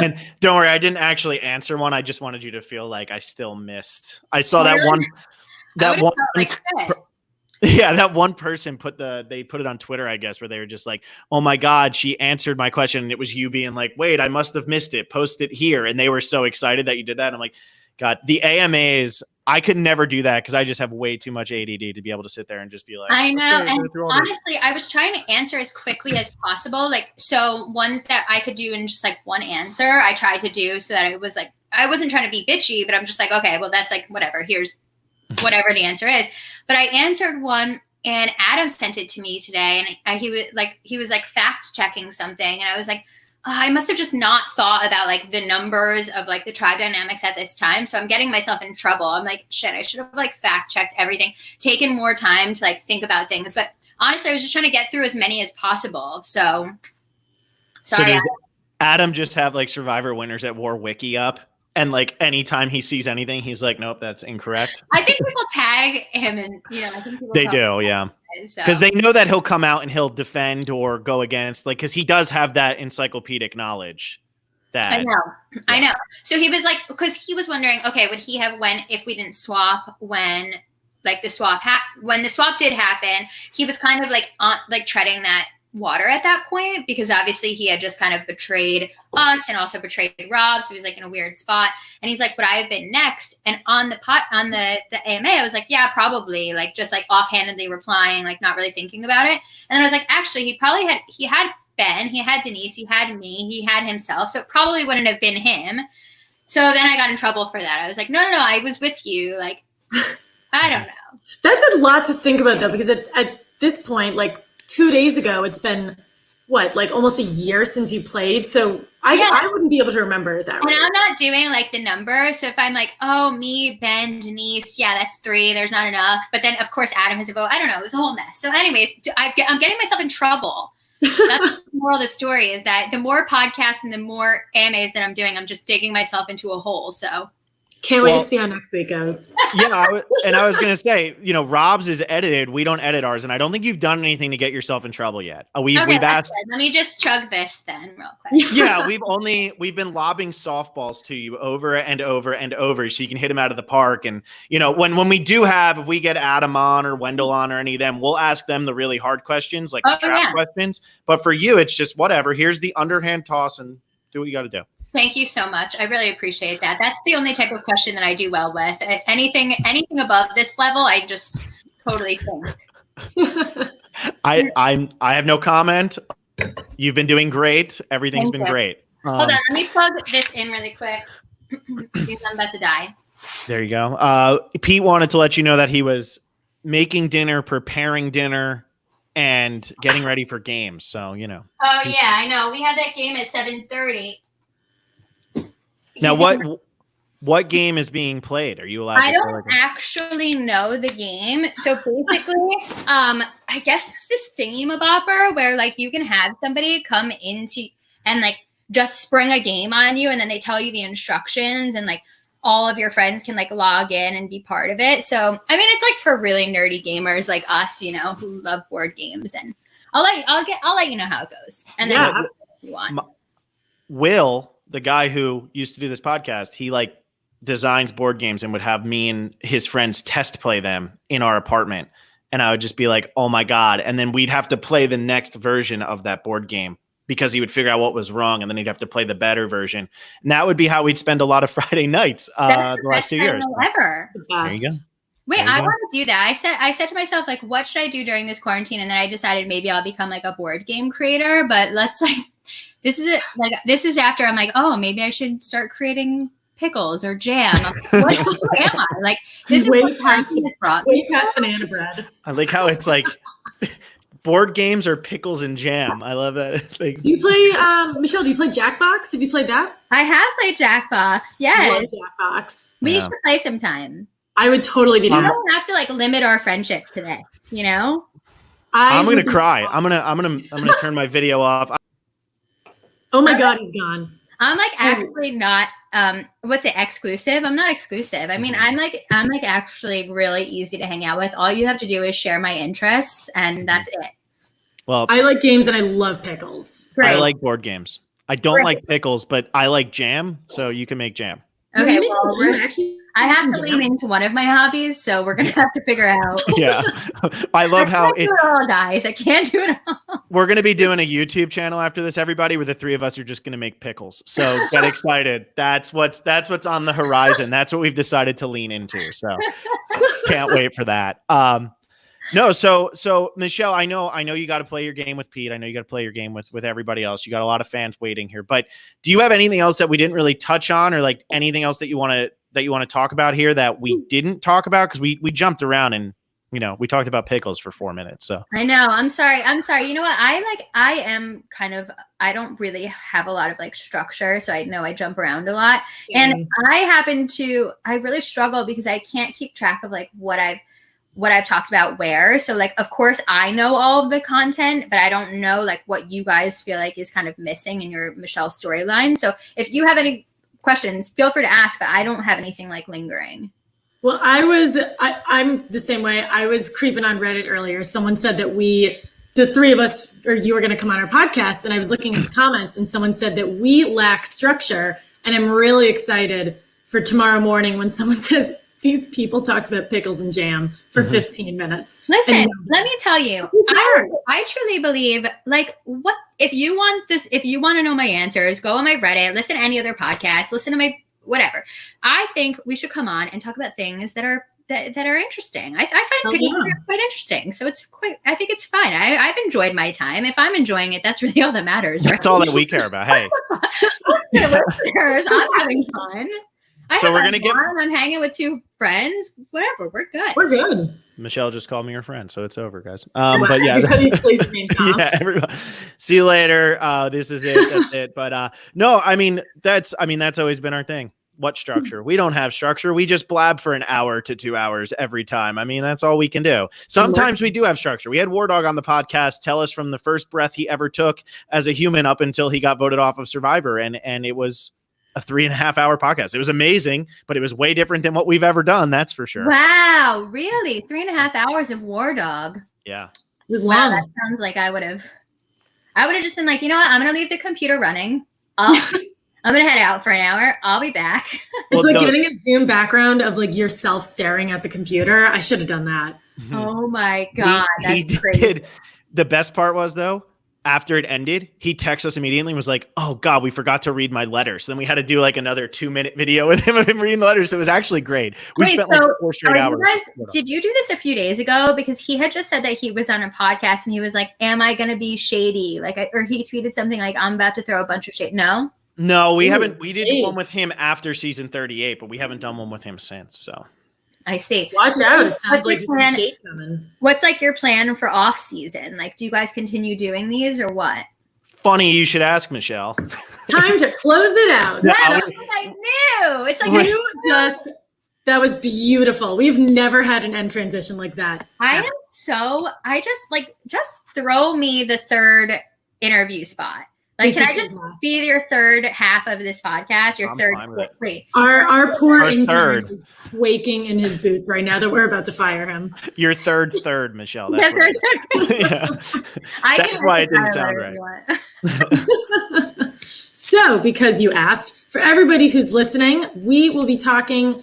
And don't worry, I didn't actually answer one. I just wanted you to feel like I still missed. I saw that one. That one person put it on Twitter, I guess, where they were just like, "Oh my God, she answered my question," and it was you being like, "Wait, I must have missed it. Post it here," and they were so excited that you did that. And I'm like, God, the AMAs. I could never do that because I just have way too much ADD to be able to sit there and just be like, I know. And honestly, I was trying to answer as quickly as possible. Like, so ones that I could do in just like one answer, I tried to do so that it was like, I wasn't trying to be bitchy, but I'm just like, okay, well, that's like, whatever. Here's whatever the answer is. But I answered one and Adam sent it to me today. And he was like fact checking something. And I was like, I must have just not thought about like the numbers of like the tribe dynamics at this time. So I'm getting myself in trouble. I'm like, shit, I should have like fact checked everything, taken more time to like think about things. But honestly, I was just trying to get through as many as possible. So sorry. So does Adam just have like Survivor winners at War Wiki up? And like anytime he sees anything, he's like, nope, that's incorrect. I think people tag him and, I think people they do. Yeah. Because they know that he'll come out and he'll defend or go against, like, because he does have that encyclopedic knowledge. That I know. So he was like, because he was wondering, okay, would he have if we didn't swap when the swap did happen? He was kind of like treading that water at that point because obviously he had just kind of betrayed us and also betrayed Rob, so he was like in a weird spot. And he's like, would I have been next? And on the AMA, I was like, yeah, probably, like just like offhandedly replying, like not really thinking about it. And then I was like, actually, he had Ben, he had Denise, he had me, he had himself. So it probably wouldn't have been him. So then I got in trouble for that. I was like, no, I was with you. Like, I don't know. That's a lot to think about, though, because at this point, like 2 days ago, it's been, what, like almost a year since you played? So I wouldn't be able to remember that. And I'm not doing like the number. So if I'm like, oh, me, Ben, Denise, yeah, that's 3. There's not enough. But then, of course, Adam has a vote. I don't know. It was a whole mess. So anyways, I'm getting myself in trouble. That's the moral of the story, is that the more podcasts and the more AMAs that I'm doing, I'm just digging myself into a hole. So can't wait to see how next week goes. Yeah, I was going to say, Rob's is edited. We don't edit ours, and I don't think you've done anything to get yourself in trouble yet. We've asked. Good. Let me just chug this then, real quick. Yeah, we've been lobbing softballs to you over and over and over, so you can hit them out of the park. And when we do if we get Adam on or Wendell on or any of them, we'll ask them the really hard questions, like the trap questions. But for you, it's just whatever. Here's the underhand toss, and do what you got to do. Thank you so much. I really appreciate that. That's the only type of question that I do well with. Anything above this level, I just totally sink. I have no comment. You've been doing great. Everything's been great. Hold on, let me plug this in really quick because I'm about to die. There you go. Pete wanted to let you know that he was making dinner, preparing dinner, and getting ready for games. So, Oh yeah, I know. We had that game at 7:30. Now, what game is being played? Are you allowed to say? I don't actually know the game. So basically, I guess it's this thingy-mabopper where like you can have somebody come into and like just spring a game on you, and then they tell you the instructions, and like all of your friends can like log in and be part of it. So I mean, it's like for really nerdy gamers like us, who love board games. And I'll let you know how it goes. And then if you want. Will, the guy who used to do this podcast, he like designs board games and would have me and his friends test play them in our apartment. And I would just be like, oh my God. And then we'd have to play the next version of that board game because he would figure out what was wrong. And then he'd have to play the better version. And that would be how we'd spend a lot of Friday nights the last 2 years. Ever. There you go. Wait, I want to do that. I said to myself, like, what should I do during this quarantine? And then I decided maybe I'll become like a board game creator. But let's like, this is after I'm like, oh, maybe I should start creating pickles or jam. What am I? Like, this is way past banana bread. I like how it's like board games are pickles and jam. I love that. Like, do you play, Michelle, do you play Jackbox? Have you played that? I have played Jackbox. Yes. I love Jackbox. We should play sometime. I would totally be down. We don't have to like limit our friendship to this, I'm gonna cry. I'm gonna turn my video off. Oh my God, he's gone. I'm like actually not exclusive? I'm not exclusive. I mean, I'm like actually really easy to hang out with. All you have to do is share my interests, and that's it. Well, I like games and I love pickles. I like board games. I don't like pickles, but I like jam, so you can make jam. Okay, well, I have to lean into one of my hobbies, so we're gonna have to figure out. Yeah, I love how it all, guys. I can't do it all. We're gonna be doing a YouTube channel after this, everybody, where the 3 of us are just gonna make pickles. So get excited. That's what's on the horizon. That's what we've decided to lean into. So can't wait for that. No, so Michelle, I know you got to play your game with Pete. I know you got to play your game with everybody else. You got a lot of fans waiting here. But do you have anything else that we didn't really touch on, or like anything else that you want to talk about here that we didn't talk about? Because we jumped around and we talked about pickles for 4 minutes. So I know. I'm sorry. You know what? I don't really have a lot of like structure, so I know I jump around a lot. Yeah. And I really struggle because I can't keep track of like what I've talked about where. So like, of course I know all of the content, but I don't know like what you guys feel like is kind of missing in your Michelle storyline. So if you have any questions, feel free to ask, but I don't have anything like lingering. Well, I'm the same way. I was creeping on Reddit earlier. Someone said that the 3 of us, or you were going to come on our podcast, and I was looking at the comments and someone said that we lack structure. And I'm really excited for tomorrow morning when someone says, these people talked about pickles and jam for 15 minutes. Listen, let me tell you, I truly believe, like, what if you want to know my answers, go on my Reddit, listen to any other podcast, listen to my whatever. I think we should come on and talk about things that are that are interesting. I find Oh, picking yeah. quite interesting. So I think it's fine. I've enjoyed my time. If I'm enjoying it, that's really all that matters, right? That's all that we care about. Hey. Listeners, I'm having fun. So we're gonna I'm hanging with two friends. Whatever, we're good. We're good. Michelle just called me her friend, so it's over, guys. Wow, But yeah, everybody plays the game, Tom. yeah, everybody. See you later. This is it. That's it. But no, I mean that's always been our thing. What structure? We don't have structure. We just blab for an hour to 2 hours every time. I mean, that's all we can do. Sometimes we do have structure. We had War Dog on the podcast tell us from the first breath he ever took as a human up until he got voted off of Survivor, and it was a 3.5 hour podcast. It was amazing, but it was way different than what we've ever done. That's for sure. Wow, really? 3.5 hours of War Dog. Yeah, It was Wow, long. that sounds like I would have just been like, you know what? I'm gonna leave the computer running. I'm gonna head out for an hour. I'll be back. It's like getting a Zoom background of like yourself staring at the computer. I should have done that. Oh my God, that's crazy. Did. The best part was though, after it ended, he texted us immediately and was like, "Oh God, we forgot to read my letter." So then we had to do like another 2-minute video with him of him reading the letters. So it was actually great. We spent like 4 straight hours. Did you do this a few days ago? Because he had just said that he was on a podcast and he was like, "Am I going to be shady?" Or he tweeted something like, "I'm about to throw a bunch of shade." No, we haven't. We did one with him after season 38, but we haven't done one with him since. So I see. Watch out! It sounds like plan? hate coming. What's like your plan for off season? Like, do you guys continue doing these or what? Funny you should ask, Michelle. Time to close it out. I knew. It's like that was beautiful. We've never had an end transition like that. I just throw me the third interview spot. Like, can I just be your third half of this podcast? Your third. Wait. Our poor intern is quaking in his boots right now that we're about to fire him. Your third, Michelle. That's, that's why it didn't sound right. So, because you asked, for everybody who's listening, we will be talking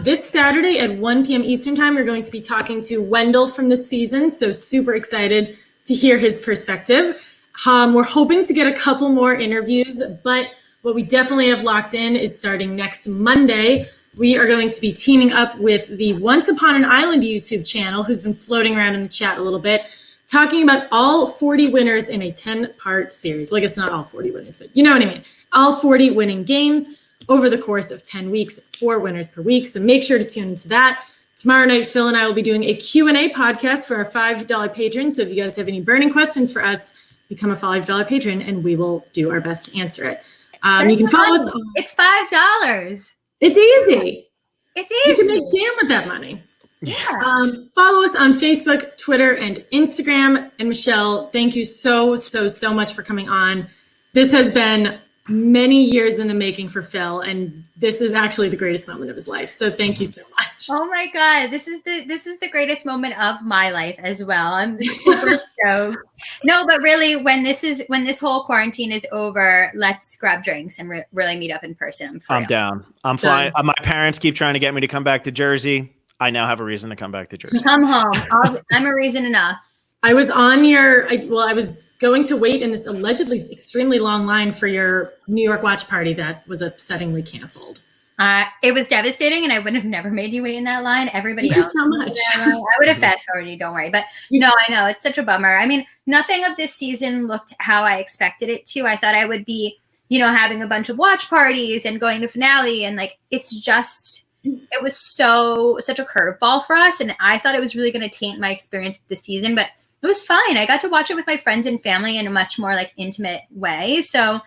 this Saturday at 1 p.m. Eastern Time. We're going to be talking to Wendell from this season. So super excited to hear his perspective. We're hoping to get a couple more interviews, but what we definitely have locked in is starting next Monday. We are going to be teaming up with the Once Upon an Island YouTube channel, who's been floating around in the chat a little bit, talking about all 40 winners in a 10-part series. Well, I guess not all 40 winners, but you know what I mean. All 40 winning games over the course of 10 weeks, 4 winners per week. So make sure to tune into that. Tomorrow night, Phil and I will be doing a Q&A podcast for our $5 patrons. So if you guys have any burning questions for us, become a $5 patron and we will do our best to answer it. You can follow us. It's $5. It's easy. It's easy. You can make jam with that money. Yeah. Follow us on Facebook, Twitter, and Instagram. And Michelle, thank you so much for coming on. This has been many years in the making for Phil, and this is actually the greatest moment of his life. So thank you so much. Oh my God, this is the greatest moment of my life as well. I'm super stoked. No, but really, when this whole quarantine is over, let's grab drinks and really meet up in person. I'm down. I'm flying. My parents keep trying to get me to come back to Jersey. I now have a reason to come back to Jersey. Come home. I'm a reason enough. I was on I was going to wait in this allegedly extremely long line for your New York watch party that was upsettingly canceled. It was devastating, and I would have never made you wait in that line. Everybody else. So much. I would have fast forwarded you, don't worry. But no, I know. It's such a bummer. I mean, nothing of this season looked how I expected it to. I thought I would be, having a bunch of watch parties and going to finale, and it was such a curveball for us, and I thought it was really going to taint my experience with the season, but it was fine. I got to watch it with my friends and family in a much more intimate way. So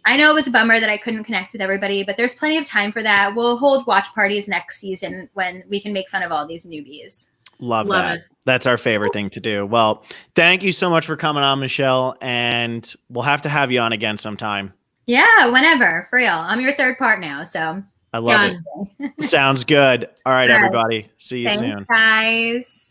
I know it was a bummer that I couldn't connect with everybody, but there's plenty of time for that. We'll hold watch parties next season when we can make fun of all these newbies. Love that. It. That's our favorite thing to do. Well, thank you so much for coming on, Michelle, and we'll have to have you on again sometime. Yeah, whenever, for real. I'm your third part now, so. I love it. Sounds good. All right, everybody. See you soon. Thanks, guys.